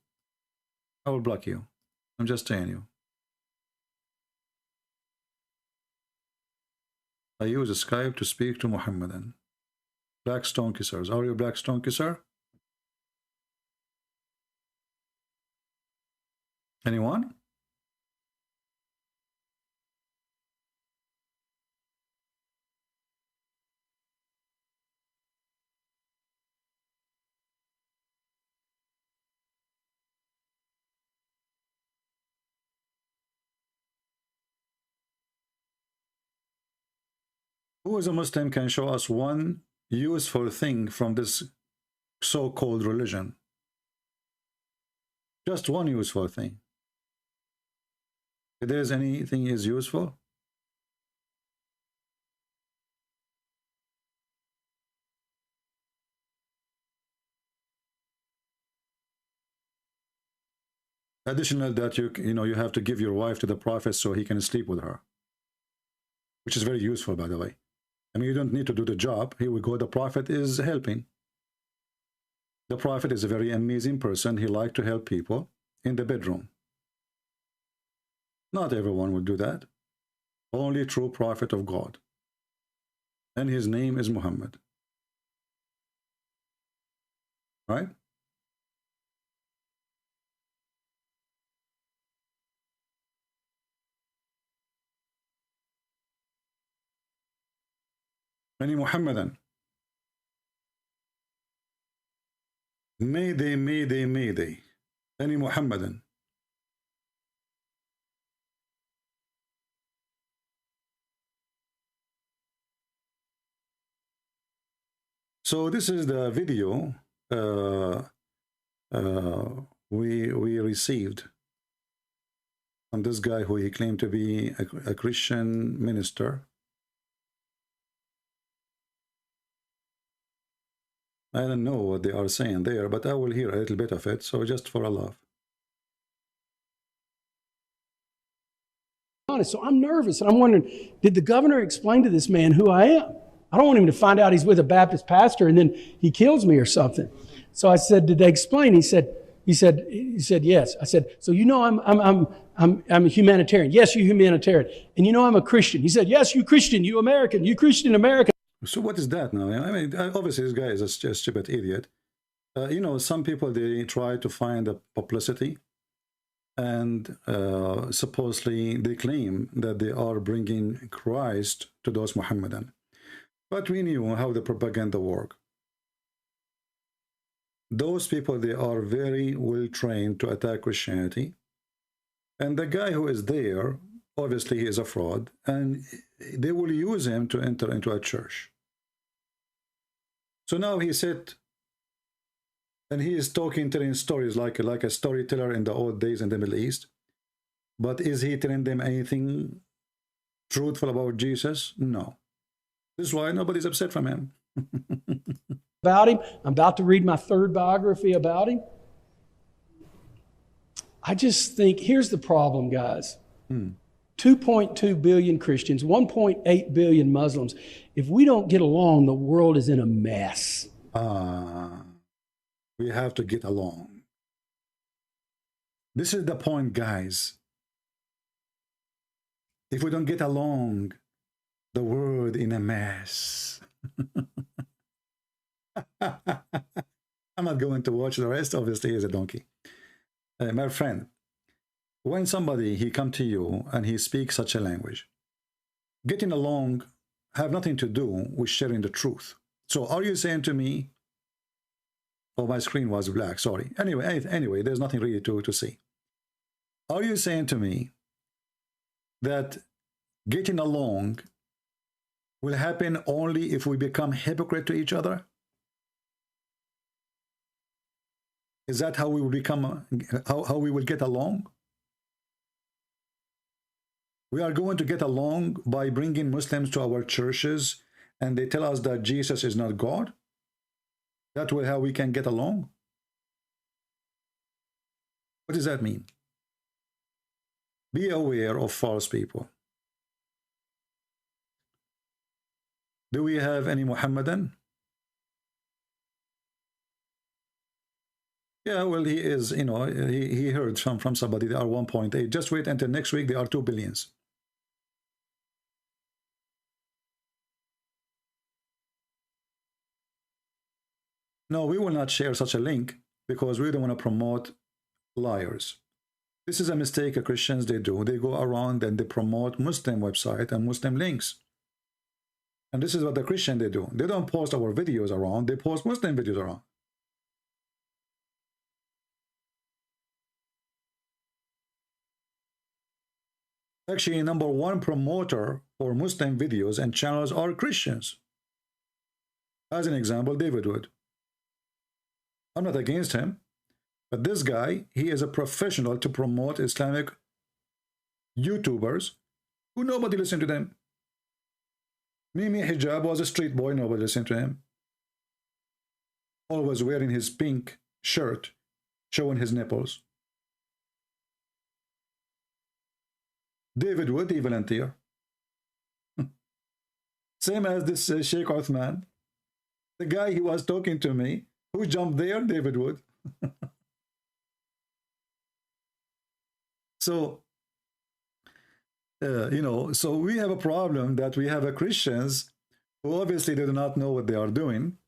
S7: I will block you. I'm just telling you. I use Skype to speak to Muhammadan. Black stone kissers. Are you a black stone kisser? Anyone? Who is a Muslim can show us one useful thing from this so-called religion? Just one useful thing. If there's anything is useful, additional that you have to give your wife to the Prophet so he can sleep with her, which is very useful, by the way. I mean, you don't need to do the job. Here we go. The Prophet is helping. The Prophet is a very amazing person. He liked to help people in the bedroom. Not everyone will do that. Only true Prophet of God. And his name is Muhammad. Right? Any Muhammadan? Mayday, Mayday, Mayday. Any Muhammadan. So this is the video we received from this guy who he claimed to be a Christian minister. I don't know what they are saying there, but I will hear a little bit of it, so just for a laugh.
S11: So I'm nervous, and I'm wondering, did the governor explain to this man who I am? I don't want him to find out he's with a Baptist pastor and then he kills me or something. So I said, did they explain? He said, yes. I said, so you know I'm a humanitarian. Yes, you're humanitarian. And you know I'm a Christian. He said, yes, you Christian, you American, you Christian American.
S7: So what is that now? I mean, obviously this guy is a stupid idiot. You know, some people, they try to find a publicity, and supposedly they claim that they are bringing Christ to those Muhammadan. But we knew how the propaganda works. Those people, they are very well trained to attack Christianity. And the guy who is there, obviously he is a fraud, and they will use him to enter into a church. So now he said, and he is telling stories like a storyteller in the old days in the Middle East. But is he telling them anything truthful about Jesus? No. This is why nobody's upset from him.
S11: About him. I'm about to read my third biography about him. I just think, here's the problem, guys. 2.2 billion Christians, 1.8 billion Muslims. If we don't get along, the world is in a mess.
S7: We have to get along. This is the point, guys. If we don't get along, the world in a mess. I'm not going to watch the rest. Obviously, he's a donkey. My friend, when somebody, he come to you and he speaks such a language, getting along have nothing to do with sharing the truth. So are you saying to me, oh, my screen was black, sorry. Anyway, there's nothing really to see. Are you saying to me that getting along will happen only if we become hypocrite to each other? Is that how we will become, how we will get along? We are going to get along by bringing Muslims to our churches and they tell us that Jesus is not God? That way how we can get along? What does that mean? Be aware of false people. Do we have any Muhammadan? Yeah, well, he is, you know, he heard from somebody, they are 1.8. Just wait until next week, they are 2 billions. No, we will not share such a link because we don't want to promote liars. This is a mistake that Christians, they do. They go around and they promote Muslim website and Muslim links. And this is what the Christian, they do. They don't post our videos around, they post Muslim videos around. Actually, #1 promoter for Muslim videos and channels are Christians. As an example, David Wood. I'm not against him, but this guy, he is a professional to promote Islamic YouTubers who nobody listened to them. Mimi Hijab was a street boy, nobody listened to him. Always wearing his pink shirt, showing his nipples. David Wood, he volunteer. Same as this Sheikh Uthman. The guy he was talking to me, who jumped there? David Wood. So, you know, so we have a problem that we have a Christians who obviously they do not know what they are doing.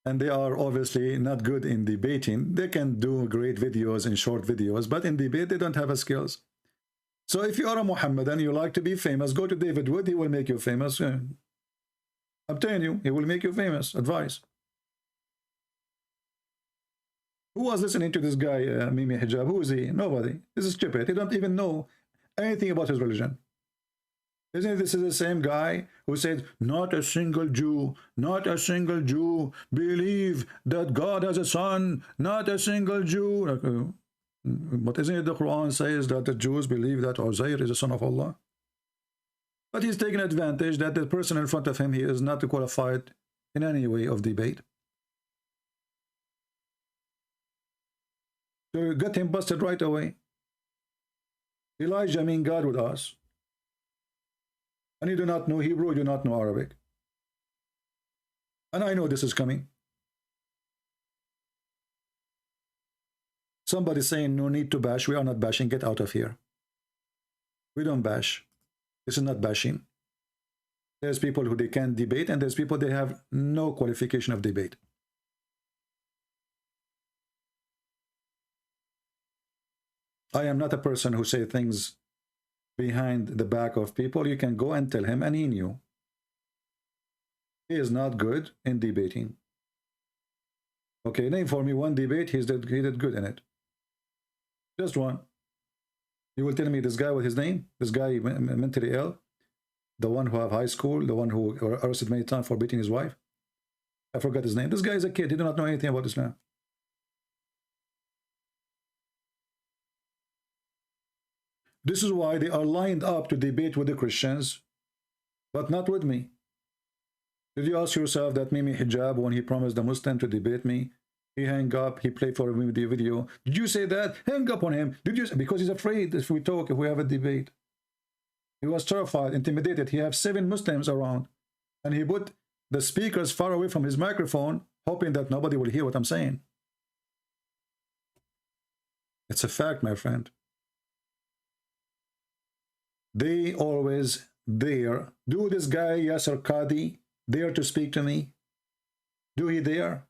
S7: And they are obviously not good in debating. They can do great videos and short videos, but in debate, they don't have a skills. So if you are a Muhammadan, you like to be famous, go to David Wood, he will make you famous. I'm telling you, he will make you famous. Advice. Who was listening to this guy, Mimi Hijab? Who is he? Nobody. This is stupid. He don't even know anything about his religion. Isn't it, this is the same guy who said, not a single Jew believe that God has a son, not a single Jew. But isn't it the Quran says that the Jews believe that Uzair is the son of Allah? But he's taking advantage that the person in front of him, he is not qualified in any way of debate. So got him busted right away. Elijah mean God with us. And you do not know Hebrew, you do not know Arabic. And I know this is coming. Somebody saying no need to bash. We are not bashing. Get out of here. We don't bash. This is not bashing. There's people who they can debate, and there's people they have no qualification of debate. I am not a person who say things behind the back of people. You can go and tell him, and he knew. He is not good in debating. Okay, name for me one debate he did good in it. Just one. You will tell me this guy with his name? This guy mentally ill? The one who have high school? The one who arrested many times for beating his wife? I forgot his name. This guy is a kid. He does not know anything about Islam. This is why they are lined up to debate with the Christians, but not with me. Did you ask yourself that Mimi Hijab, when he promised the Muslim to debate me, he hang up, he played for me the video? Did you say that? Hang up on him. Did you? Because he's afraid if we talk, if we have a debate. He was terrified, intimidated. He has 7 Muslims around, and he put the speakers far away from his microphone, hoping that nobody will hear what I'm saying. It's a fact, my friend. They always dare. Do this guy Yasser Qadi dare to speak to me? Do he dare?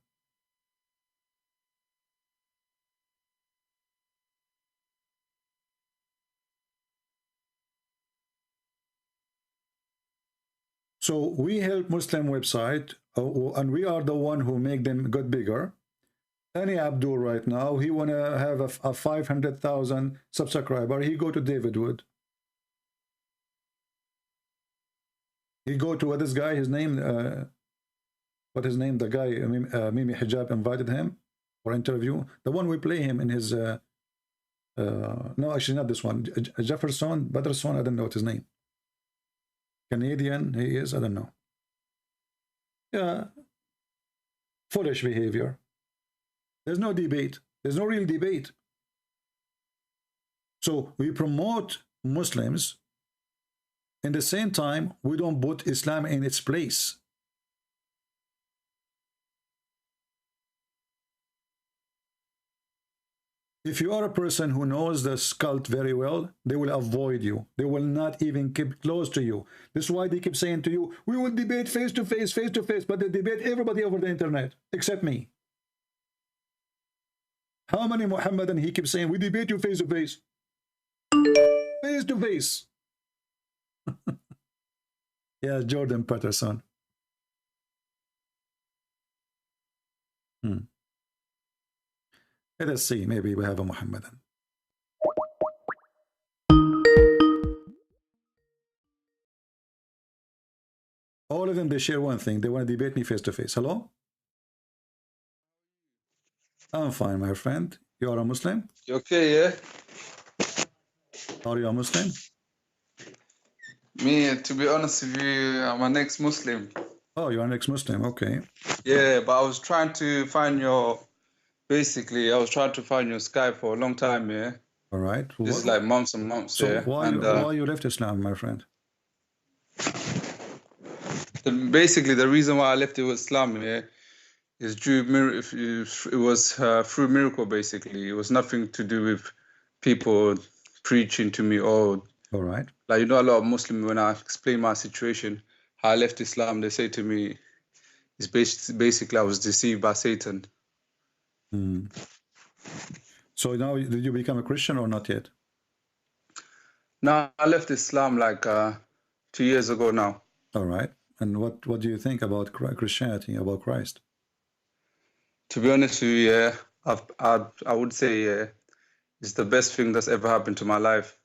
S7: So we help Muslim website, and we are the one who make them get bigger. Any Abdul right now, he want to have a 500,000 subscriber. He go to David Wood. He go to this guy, his name, what his name, the guy, Mimi Hijab invited him for interview. The one we play him in his, no, actually not this one, Jefferson, Patterson, I don't know what his name. Canadian, he is, I don't know. Yeah, foolish behavior. There's no debate. There's no real debate. So we promote Muslims. In the same time, we don't put Islam in its place. If you are a person who knows the cult very well, they will avoid you. They will not even keep close to you. This is why they keep saying to you, we will debate face to face, but they debate everybody over the internet, except me. How many Muhammadan he keeps saying, we debate you face to face? Face to face. Yeah, Jordan Patterson. Let us see, maybe we have a Muhammadan. All of them, they share one thing. They want to debate me face to face. Hello? I'm fine, my friend. You are a Muslim?
S12: You okay, yeah?
S7: Are you a Muslim?
S12: Me, to be honest with you, I'm an ex-Muslim.
S7: Oh, you're an ex-Muslim, okay.
S12: Yeah, but I was trying to find your... Basically, I was trying to find your Skype for a long time, yeah?
S7: All right.
S12: This is like months and months,
S7: so
S12: yeah?
S7: why you left Islam, my friend?
S12: Basically, the reason why I left Islam, yeah, is due... It was through miracle, basically. It was nothing to do with people preaching to me or...
S7: All right.
S12: Like, you know, a lot of Muslims, when I explain my situation, how I left Islam, they say to me, it's basically I was deceived by Satan.
S7: So now, did you become a Christian or not yet?
S12: No, I left Islam like 2 years ago now.
S7: All right. And what do you think about Christianity, about Christ?
S12: To be honest with you, yeah, I would say it's the best thing that's ever happened to my life.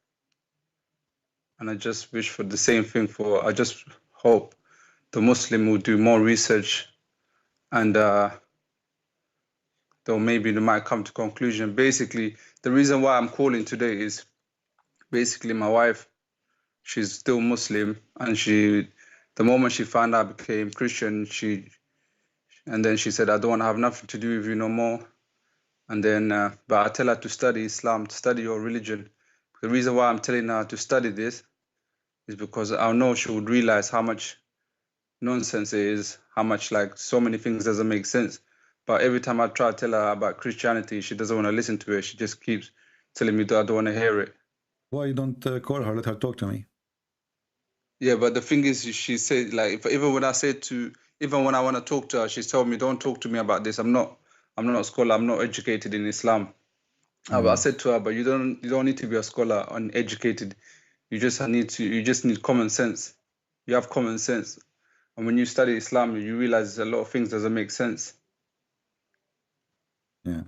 S12: And I just wish for the same thing I just hope the Muslim will do more research and maybe they might come to conclusion. Basically, the reason why I'm calling today is basically my wife, she's still Muslim, and the moment she found out I became Christian, and then she said, I don't want to have nothing to do with you no more. And then, but I tell her to study Islam, to study your religion. The reason why I'm telling her to study this is because I know she would realize how much nonsense it is, how much like so many things doesn't make sense. But every time I try to tell her about Christianity, she doesn't want to listen to it. She just keeps telling me that I don't want to hear it.
S7: Why you don't call her, let her talk to me?
S12: Yeah, but the thing is, she said, like, even when I want to talk to her, she's told me, don't talk to me about this. I'm not a scholar. I'm not educated in Islam. I said to her, but you don't need to be a scholar and educated. You just need common sense. You have common sense. And when you study Islam, you realize a lot of things doesn't make sense.
S7: Yeah.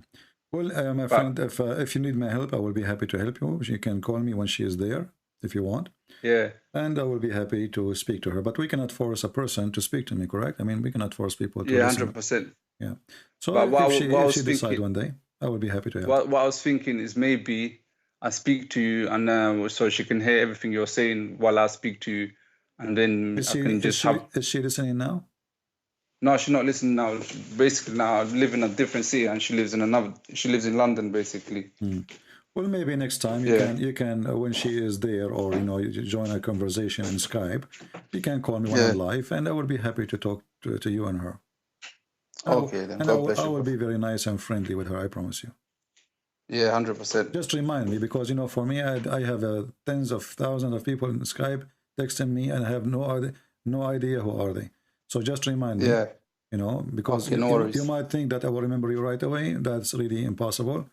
S7: Well, my friend, if you need my help, I will be happy to help you. You can call me when she is there, if you want.
S12: Yeah.
S7: And I will be happy to speak to her. But we cannot force a person to speak to me, correct? I mean, we cannot force people to listen.
S12: 100%.
S7: Yeah. So
S12: but
S7: if she decides one day, I will be happy to help.
S12: What I was thinking is maybe I speak to you, and so she can hear everything you're saying while I speak to you, and then
S7: is she listening now?
S12: No, she's not listening now. Basically, now I live in a different city, and she lives in London, basically.
S7: Well, maybe next time you can when she is there, or you join a conversation in Skype, you can call me when I'm live, and I will be happy to talk to you and her.
S12: Okay, then.
S7: And I will be very nice and friendly with her, I promise you.
S12: Yeah, 100%.
S7: Just remind me, because for me, I have tens of thousands of people in Skype texting me, and I have no idea who are they. So just remind me.
S12: Yeah.
S7: Because you might think that I will remember you right away. That's really impossible.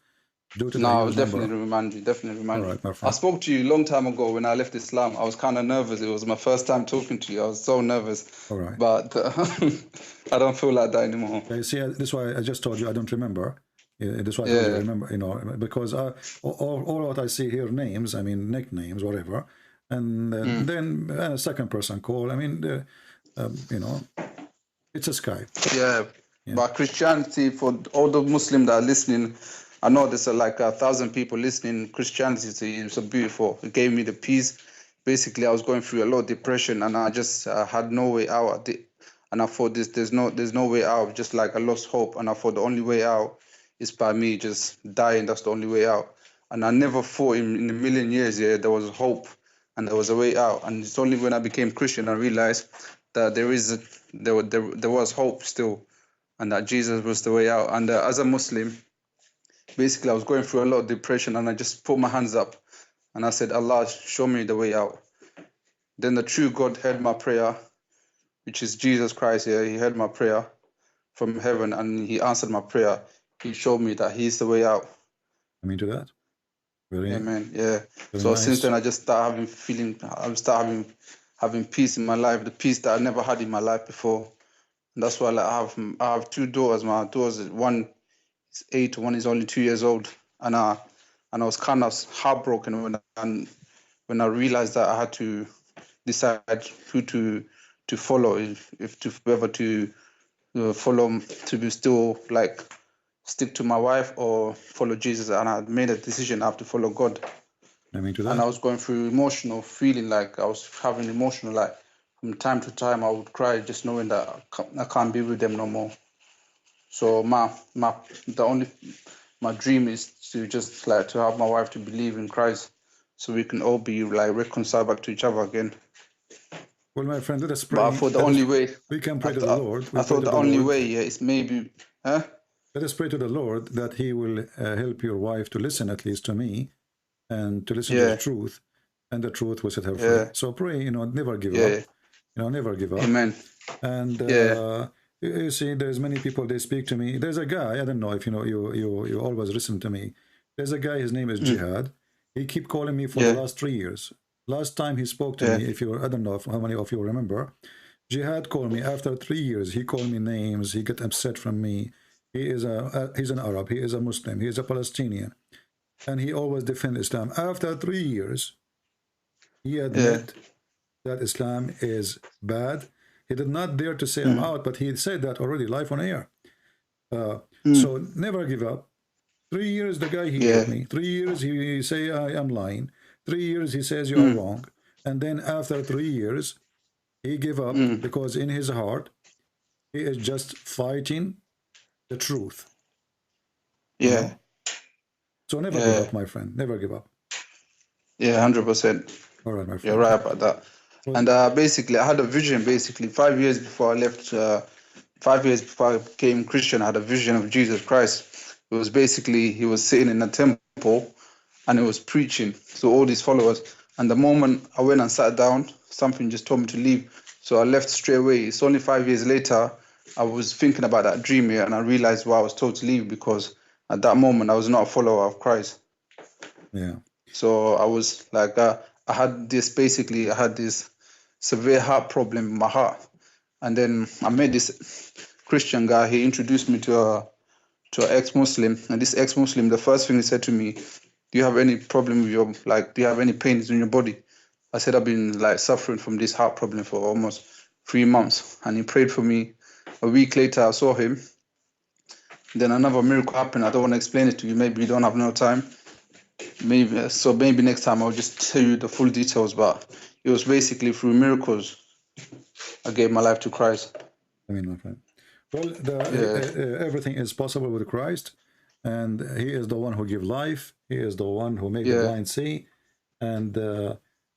S12: No, I will definitely remind you. All right, my friend. I spoke to you a long time ago when I left Islam. I was kind of nervous. It was my first time talking to you. I was so nervous. All right. But I don't feel like that anymore.
S7: Okay, see, that's why I just told you I don't remember. That's why I don't remember, because all what I see here, names, I mean, nicknames, whatever. And then a second person call. I mean, it's a Skype.
S12: Yeah. But Christianity, for all the Muslims that are listening, I know there's like 1,000 people listening. Christianity is so beautiful. It gave me the peace. Basically, I was going through a lot of depression, and I just had no way out. And I thought there's no way out. Just like I lost hope, and I thought the only way out is by me just dying. That's the only way out. And I never thought in a million years there was hope and there was a way out. And it's only when I became Christian I realized that there was hope still, and that Jesus was the way out. And as a Muslim, basically, I was going through a lot of depression, and I just put my hands up and I said, Allah, show me the way out. Then the true God heard my prayer, which is Jesus Christ here. He heard my prayer from heaven, and he answered my prayer. He showed me that he's the way out.
S7: Amen to that. Very,
S12: amen. Yeah.
S7: Very
S12: So
S7: nice.
S12: Since then, I just start having peace in my life, the peace that I never had in my life before. And that's why I have two daughters. My daughters, one is 8, one is only 2 years old, and I was kind of heartbroken when I realized that I had to decide who to follow, whether to follow, to be still like stick to my wife or follow Jesus. And I made a decision I have to follow God.
S7: Amen to that.
S12: And I was going through emotional feeling, like I was having emotional, like from time to time I would cry just knowing that I can't be with them no more. So my dream is to just like to have my wife to believe in Christ, so we can all be like reconciled back to each other again.
S7: Well, my friend, let us pray.
S12: But I thought the only way
S7: we can pray to the Lord.
S12: I thought the only way is maybe.
S7: Let us pray to the Lord that He will help your wife to listen, at least to me, and to listen to the truth, and the truth will set her free. So pray, never give up. Never give up.
S12: Amen.
S7: And you see, there's many people, they speak to me. There's a guy, I don't know if you always listen to me. There's a guy, his name is Jihad. He keep calling me for the last 3 years. Last time he spoke to me, I don't know how many of you remember, Jihad called me after 3 years. He called me names. He got upset from me. he's an Arab, he is a Muslim, he is a Palestinian, and he always defends Islam. After 3 years, he admit that Islam is bad. He did not dare to say I'm out, but he said that already live on air. So never give up. 3 years the guy he hit me. 3 years he say I am lying. 3 years he says you are wrong. And then after 3 years, he give up because in his heart, he is just fighting the truth.
S12: Yeah.
S7: You know? So never give up, my friend. Never give up.
S12: Yeah, 100%.
S7: All right, my friend.
S12: You're right about that. And basically, I had a vision. Basically, 5 years before I left, 5 years before I became Christian, I had a vision of Jesus Christ. It was basically he was sitting in a temple, and he was preaching to all these followers. And the moment I went and sat down, something just told me to leave. So I left straight away. It's only 5 years later, I was thinking about that dream here, and I realized why I was told to leave, because at that moment I was not a follower of Christ.
S7: Yeah.
S12: So I was like, I had this severe heart problem in my heart. And then I met this Christian guy. He introduced me to an ex-Muslim. And this ex-Muslim, the first thing he said to me, do you have any problem with your, do you have any pains in your body? I said, I've been suffering from this heart problem for almost 3 months. And he prayed for me. A week later, I saw him. Then another miracle happened. I don't want to explain it to you. Maybe you don't have no time. Maybe next time I'll just tell you the full details. But it was basically through miracles I gave my life to Christ.
S7: I mean, my friend. Well, everything is possible with Christ, and He is the one who gives life. He is the one who makes the blind see. And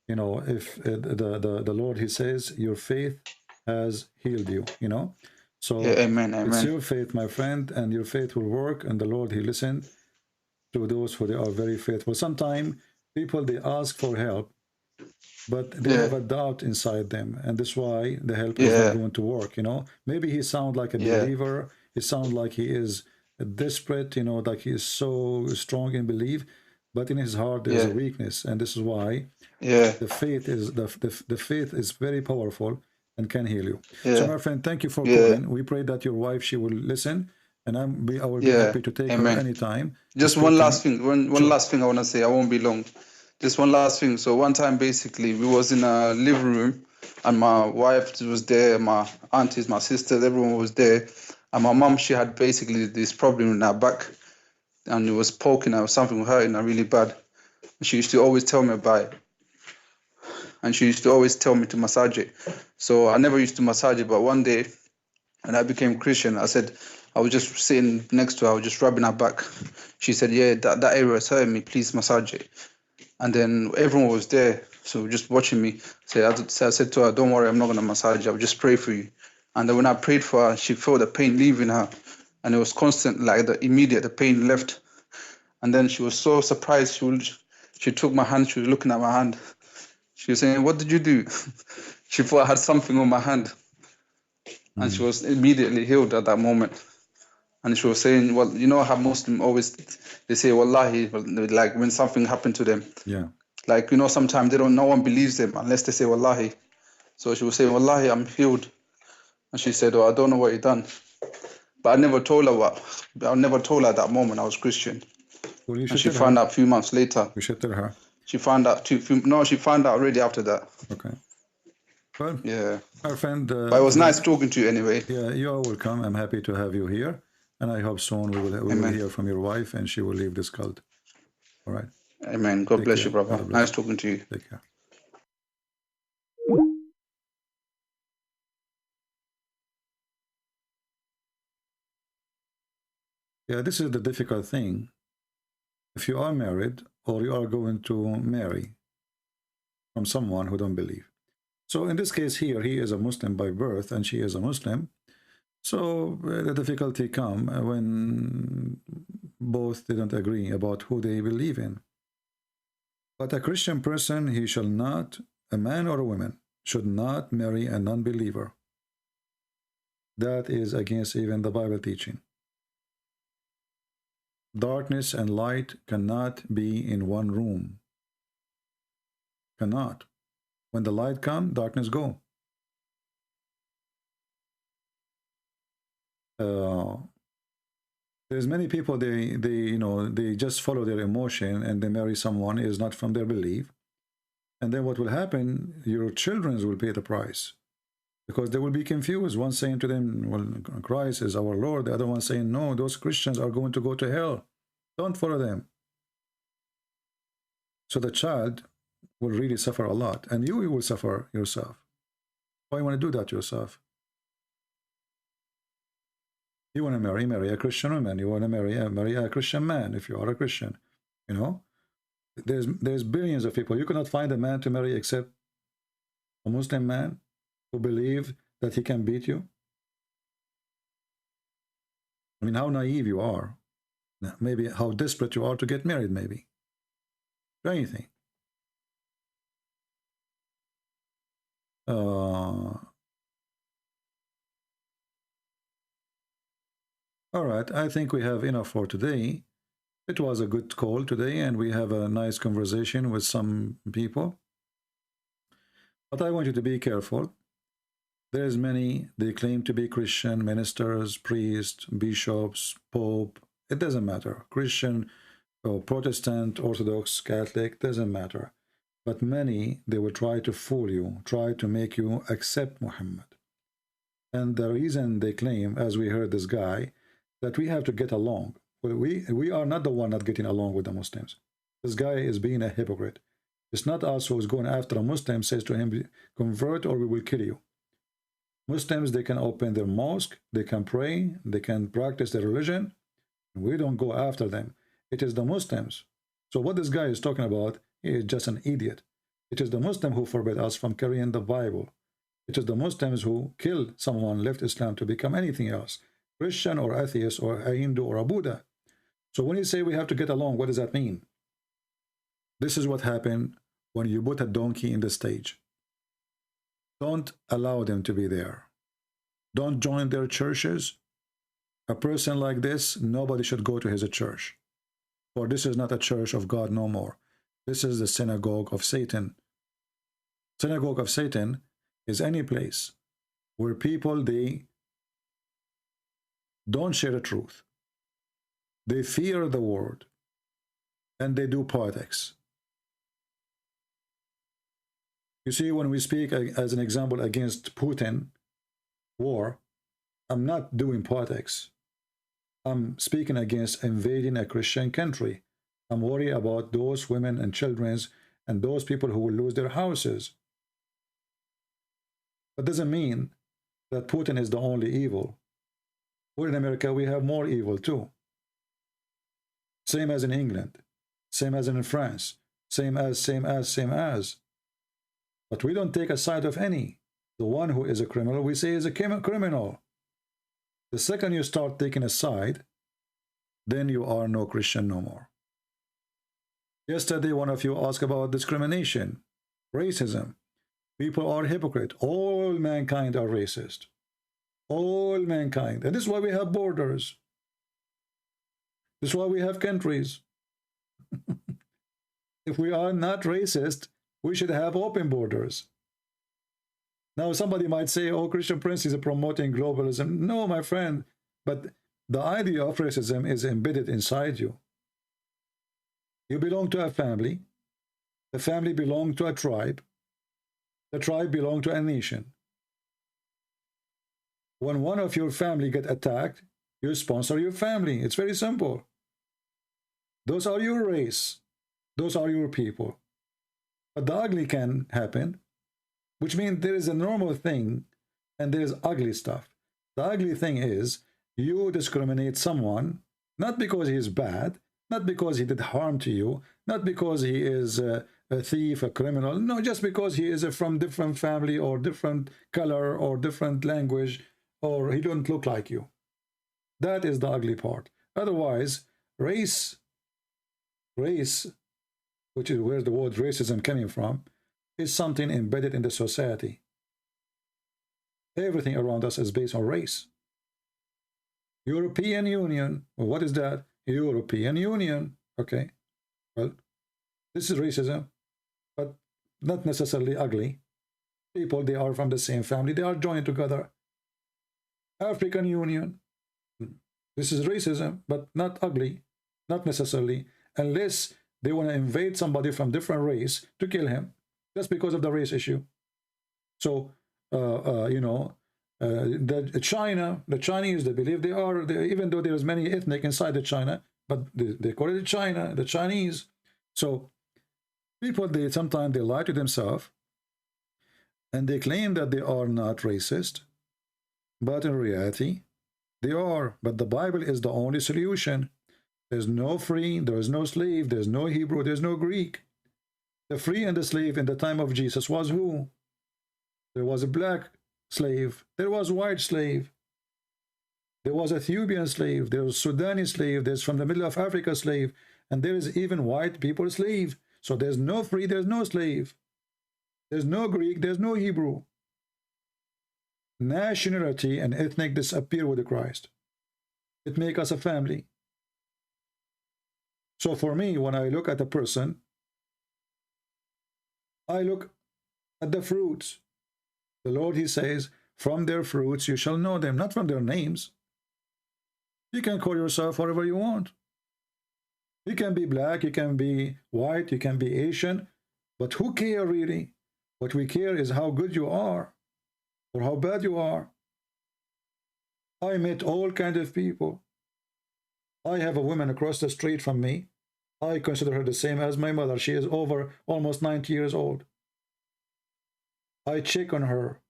S7: you know, if the Lord, He says, your faith has healed you. You know, so
S12: amen, amen.
S7: It's your faith, my friend, and your faith will work. And the Lord, He listens to those who they are very faithful. Sometimes people, they ask for help, but they have a doubt inside them, and that's why the help is not going to work. You know, maybe he sounds like a believer. He sounds like he is desperate. You know, like he is so strong in belief, but in his heart there is a weakness, and this is why the faith is the faith is very powerful and can heal you. So, my friend, thank you for calling. We pray that your wife, she will listen. And I will be happy to take her anytime.
S12: Just one last thing. One last thing I want to say. I won't be long. Just one last thing. So one time, basically, we was in a living room, and my wife was there, my aunties, my sisters, everyone was there. And my mom, she had basically this problem in her back, and it was poking her, something hurting her really bad. She used to always tell me about it. And she used to always tell me to massage it. So I never used to massage it, but one day, when I became Christian, I said, I was just sitting next to her, I was just rubbing her back. She said, yeah, that area is hurting me, please massage it. And then everyone was there, so just watching me. I said to her, don't worry, I'm not going to massage you, I'll just pray for you. And then when I prayed for her, she felt the pain leaving her. And it was constant, the pain left. And then she was so surprised, she took my hand, she was looking at my hand. She was saying, what did you do? She thought I had something on my hand. And she was immediately healed at that moment. And she was saying, well, you know how Muslims always, they say, wallahi, like when something happened to them.
S7: Yeah.
S12: Like, you know, sometimes no one believes them unless they say, wallahi. So she was saying, wallahi, I'm healed. And she said, oh, I don't know what you done. But I never told her at that moment I was Christian.
S7: Well,
S12: and she found out a few months later.
S7: You should tell her.
S12: She found out she found out already after that.
S7: Okay. Well,
S12: yeah.
S7: Our friend.
S12: But it was nice talking to you anyway.
S7: Yeah, you are welcome. I'm happy to have you here. And I hope soon we will hear from your wife and she will leave this cult. All right.
S12: Amen. God bless you, brother. Nice talking to you.
S7: Take care. Yeah, this is the difficult thing. If you are married or you are going to marry from someone who don't believe. So in this case here, he is a Muslim by birth and she is a Muslim. So the difficulty comes when both didn't agree about who they believe in. But a Christian person, he shall not, a man or a woman, should not marry a non-believer. That is against even the Bible teaching. Darkness and light cannot be in one room. Cannot. When the light comes, darkness go. There's many people, they just follow their emotion and they marry someone is not from their belief. And then what will happen, your children will pay the price. Because they will be confused. One saying to them, well, Christ is our Lord. The other one saying, no, those Christians are going to go to hell. Don't follow them. So the child will really suffer a lot. And you will suffer yourself. Why you want to do that yourself? You want to marry a Christian woman. You want to marry a Christian man if you are a Christian. You know? There's billions of people. You cannot find a man to marry except a Muslim man who believe that he can beat you. I mean, how naive you are. Maybe how desperate you are to get married, maybe. Anything. All right, I think we have enough for today. It was a good call today, and we have a nice conversation with some people. But I want you to be careful. There's many, they claim to be Christian, ministers, priests, bishops, pope. It doesn't matter. Christian or Protestant, Orthodox, Catholic, doesn't matter. But many, they will try to fool you, try to make you accept Muhammad. And the reason they claim, as we heard this guy, that we have to get along. Well, we are not the one not getting along with the Muslims. This guy is being a hypocrite. It's not us who is going after a Muslim, says to him, convert or we will kill you. Muslims, they can open their mosque, they can pray, they can practice their religion. We don't go after them. It is the Muslims. So what this guy is talking about, he is just an idiot. It is the Muslim who forbid us from carrying the Bible. It is the Muslims who killed someone, left Islam to become anything else, Christian or atheist or a Hindu or a Buddha. So when you say we have to get along, what does that mean? This is what happened when you put a donkey in the stage. Don't allow them to be there. Don't join their churches. A person like this, nobody should go to his church. For this is not a church of God no more. This is the synagogue of Satan. Synagogue of Satan is any place where people, they don't share the truth. They fear the word. And they do politics. You see, when we speak, as an example, against Putin war, I'm not doing politics. I'm speaking against invading a Christian country. I'm worried about those women and children and those people who will lose their houses. That doesn't mean that Putin is the only evil. We're in America, we have more evil too. Same as in England, same as in France, same as. But we don't take a side of any. The one who is a criminal, we say is a criminal. The second you start taking a side, then you are no Christian no more. Yesterday, one of you asked about discrimination, racism. People are hypocrite. All mankind are racist. All mankind. And this is why we have borders. This is why we have countries. If we are not racist, we should have open borders. Now, somebody might say, oh, Christian Prince is promoting globalism. No, my friend, but the idea of racism is embedded inside you. You belong to a family. The family belongs to a tribe. The tribe belongs to a nation. When one of your family get attacked, you sponsor your family. It's very simple. Those are your race. Those are your people. But the ugly can happen, which means there is a normal thing and there is ugly stuff. The ugly thing is you discriminate someone, not because he is bad, not because he did harm to you, not because he is a thief, a criminal, no, just because he is from different family or different color or different language, or he don't look like you. That is the ugly part. Otherwise, race, which is where the word racism coming from, is something embedded in the society. Everything around us is based on race. European Union, well, what is that? European Union. Okay, well, this is racism, but not necessarily ugly. People, they are from the same family, they are joined together. African Union. This is racism, but not ugly, not necessarily, unless they want to invade somebody from different race to kill him. That's because of the race issue. So, you know, the Chinese, they believe they are, even though there's many ethnic inside the China, but they call it China, the Chinese. So people, sometimes they lie to themselves and they claim that they are not racist, but in reality they are. But the Bible is the only solution. There's no free, there's no slave, there's no Hebrew, there's no Greek. The free and the slave in the time of Jesus was who? There was a black slave, there was a white slave, there was an Ethiopian slave, there was a Sudani slave, there's from the middle of Africa slave, and there is even white people slave. So there's no free, there's no slave. There's no Greek, there's no Hebrew. Nationality and ethnic disappear with the Christ. It makes us a family. So for me, when I look at a person, I look at the fruits. The Lord, he says, from their fruits you shall know them, not from their names. You can call yourself whatever you want. You can be black, you can be white, you can be Asian, but who cares really? What we care is how good you are or how bad you are. I met all kinds of people. I have a woman across the street from me. I consider her the same as my mother. She is over almost 90 years old. I check on her.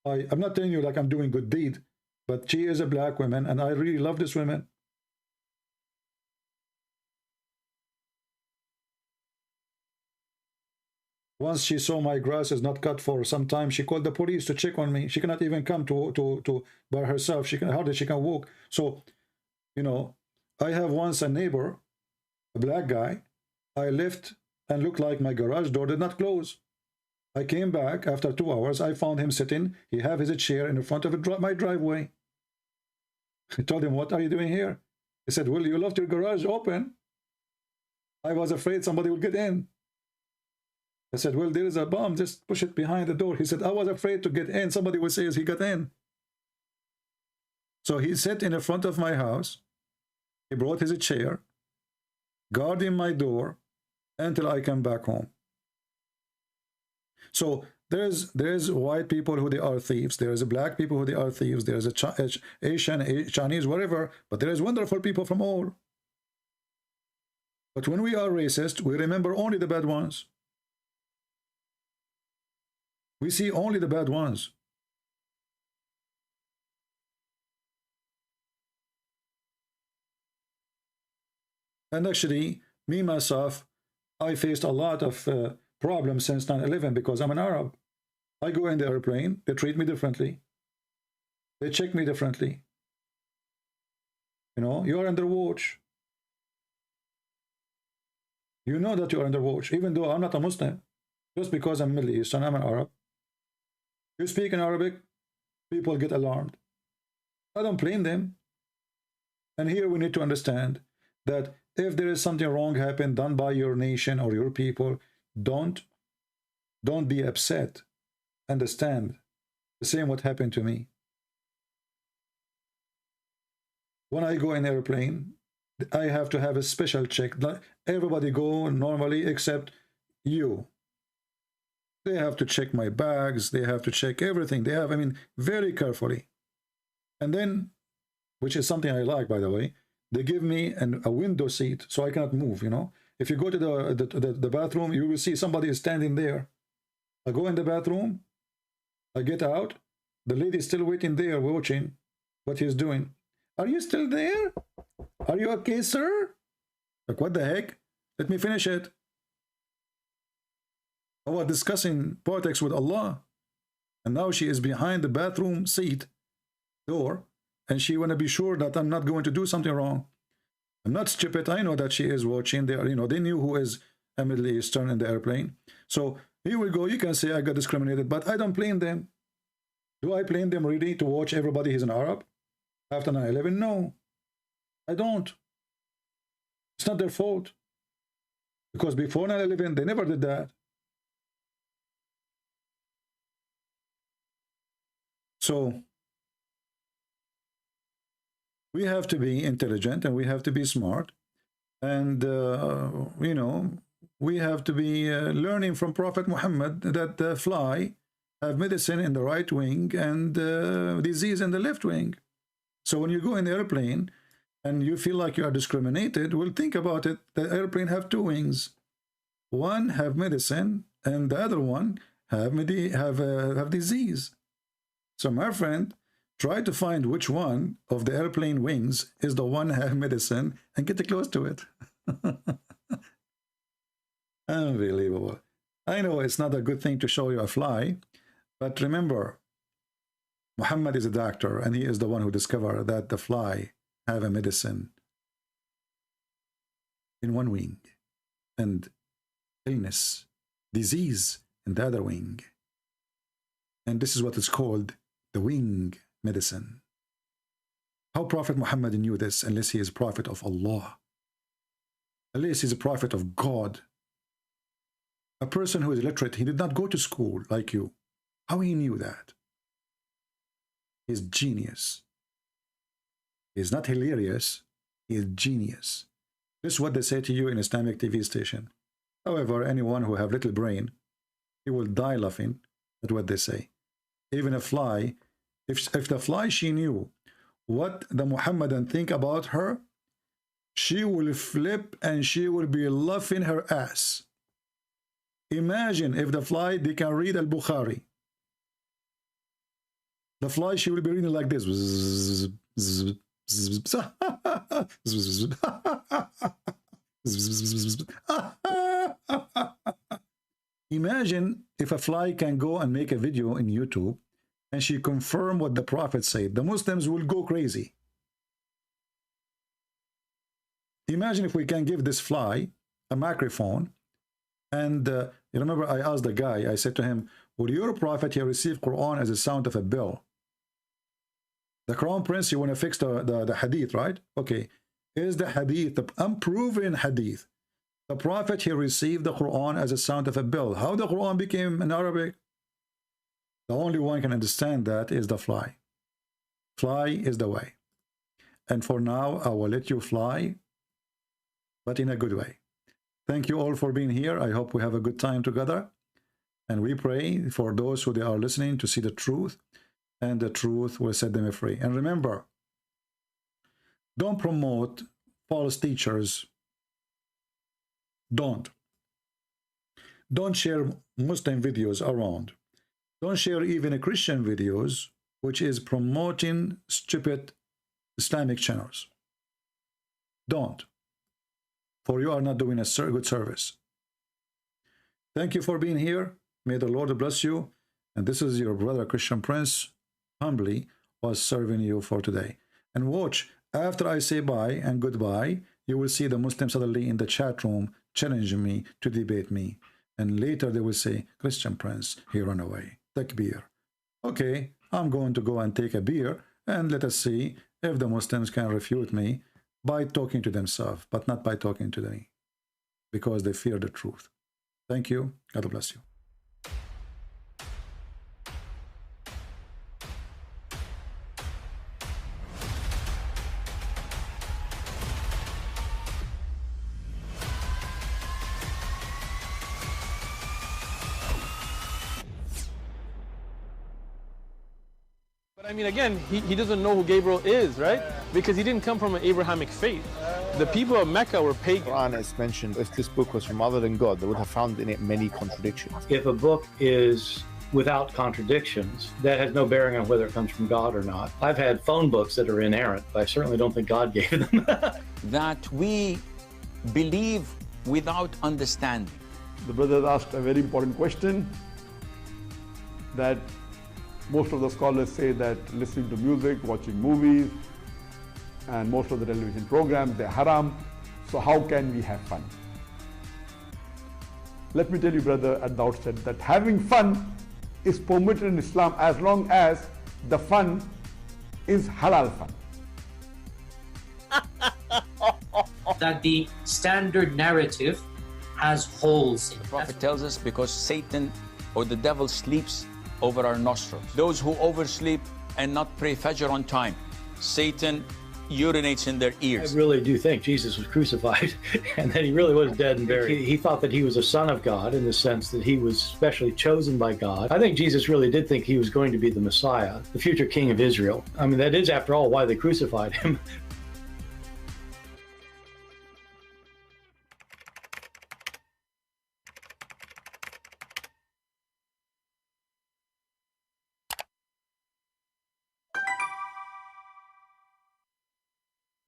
S7: I'm not telling you like I'm doing good deed, but she is a black woman, and I really love this woman. Once she saw my grass is not cut for some time, she called the police to check on me. She cannot even come to by herself. She can hardly walk. So, you know, I have once a neighbor, a black guy. I left and looked like my garage door did not close. I came back after 2 hours. I found him sitting. He have his chair in the front of my driveway. I told him, "What are you doing here?" He said, "Well, you left your garage open. I was afraid somebody would get in." I said, "Well, there is a bomb. Just push it behind the door." He said, "I was afraid to get in. Somebody would say he got in." So he sat in the front of my house. He brought his chair, guarding my door until I come back home. So there's white people who they are thieves. There is black people who they are thieves. There is a Asian, Chinese, whatever. But there is wonderful people from all. But when we are racist, we remember only the bad ones. We see only the bad ones. And actually, me, myself, I faced a lot of problems since 9/11 because I'm an Arab. I go in the airplane, they treat me differently. They check me differently. You know, you are under watch. You know that you are under watch, even though I'm not a Muslim. Just because I'm Middle Eastern, I'm an Arab. You speak in Arabic, people get alarmed. I don't blame them. And here we need to understand that if there is something wrong happen done by your nation or your people, don't be upset. Understand. The same what happened to me. When I go in airplane, I have to have a special check. Everybody go normally except you. They have to check my bags. They have to check everything. They have, I mean, very carefully. And then, which is something I like, by the way, they give me a window seat so I cannot move, you know. If you go to the bathroom, you will see somebody is standing there. I go in the bathroom, I get out, the lady is still waiting there watching what he's doing. "Are you still there? Are you okay, sir?" Like, what the heck? Let me finish it. I was discussing politics with Allah, and now she is behind the bathroom seat door, and she want to be sure that I'm not going to do something wrong. I'm not stupid. I know that she is watching. They are, you know, they knew who is a Middle Eastern in the airplane. So here we go. You can say I got discriminated, but I don't blame them. Do I blame them really to watch everybody who's an Arab after 9/11? No, I don't. It's not their fault. Because before 9/11, they never did that. So We have to be intelligent and we have to be smart. And, you know, we have to be learning from Prophet Muhammad that the fly have medicine in the right wing and disease in the left wing. So when you go in the airplane and you feel like you are discriminated, well, think about it. The airplane have two wings. One have medicine and the other one have disease. So my friend, try to find which one of the airplane wings is the one have medicine and get close to it. Unbelievable. I know it's not a good thing to show you a fly, but remember, Muhammad is a doctor and he is the one who discovered that the fly have a medicine in one wing and illness, disease in the other wing. And this is what is called the wing medicine. How Prophet Muhammad knew this unless he is prophet of Allah? Unless he is a prophet of God. A person who is illiterate, he did not go to school like you. How he knew that? He's genius. He's not hilarious. He is genius. This is what they say to you in Islamic TV station. However, anyone who have little brain, he will die laughing at what they say. Even a fly, if the fly she knew what the Muhammadan think about her, she will flip and she will be laughing her ass. Imagine if the fly, they can read Al-Bukhari. The fly, she will be reading like this. Imagine if a fly can go and make a video in YouTube and she confirm what the Prophet said. The Muslims will go crazy. Imagine if we can give this fly a microphone and you remember I asked the guy, I said to him, would your Prophet here receive Quran as a sound of a bell? The Crown Prince, you want to fix the hadith, right? Okay. Is the hadith, the unproven hadith, the Prophet he received the Quran as a sound of a bell? How the Quran became in Arabic? The only one can understand that is the fly. Fly is the way. And for now, I will let you fly, but in a good way. Thank you all for being here. I hope we have a good time together. And we pray for those who they are listening to see the truth, and the truth will set them free. And remember, don't promote false teachers. Don't share Muslim videos around. Don't share even Christian videos, which is promoting stupid Islamic channels. Don't. For you are not doing a good service. Thank you for being here. May the Lord bless you. And this is your brother Christian Prince, humbly was serving you for today. And watch, after I say bye and goodbye, you will see the Muslims suddenly in the chat room challenging me to debate me. And later they will say, Christian Prince, he ran away. Take beer. Okay, I'm going to go and take a beer and let us see if the Muslims can refute me by talking to themselves, but not by talking to me, because they fear the truth. Thank you. God bless you.
S1: But I mean, again, he doesn't know who Gabriel is, right? Because he didn't come from an Abrahamic faith. The people of Mecca were pagan.
S2: Quran is mentioned. If this book was from other than God, they would have found in it many contradictions.
S3: If a book is without contradictions, that has no bearing on whether it comes from God or not. I've had phone books that are inerrant, but I certainly don't think God gave them.
S4: That we believe without understanding.
S5: The brother asked a very important question, that most of the scholars say that listening to music, watching movies, and most of the television programs, they're haram. So how can we have fun? Let me tell you, brother, at the outset that having fun is permitted in Islam as long as the fun is halal fun.
S6: That the standard narrative has holes in it.
S4: The Prophet tells us because Satan or the devil sleeps over our nostrils. Those who oversleep and not pray Fajr on time, Satan urinates in their ears.
S3: I really do think Jesus was crucified and that he really was dead and buried. He thought that he was a son of God in the sense that he was specially chosen by God. I think Jesus really did think he was going to be the Messiah, the future king of Israel. I mean, that is, after all, why they crucified him,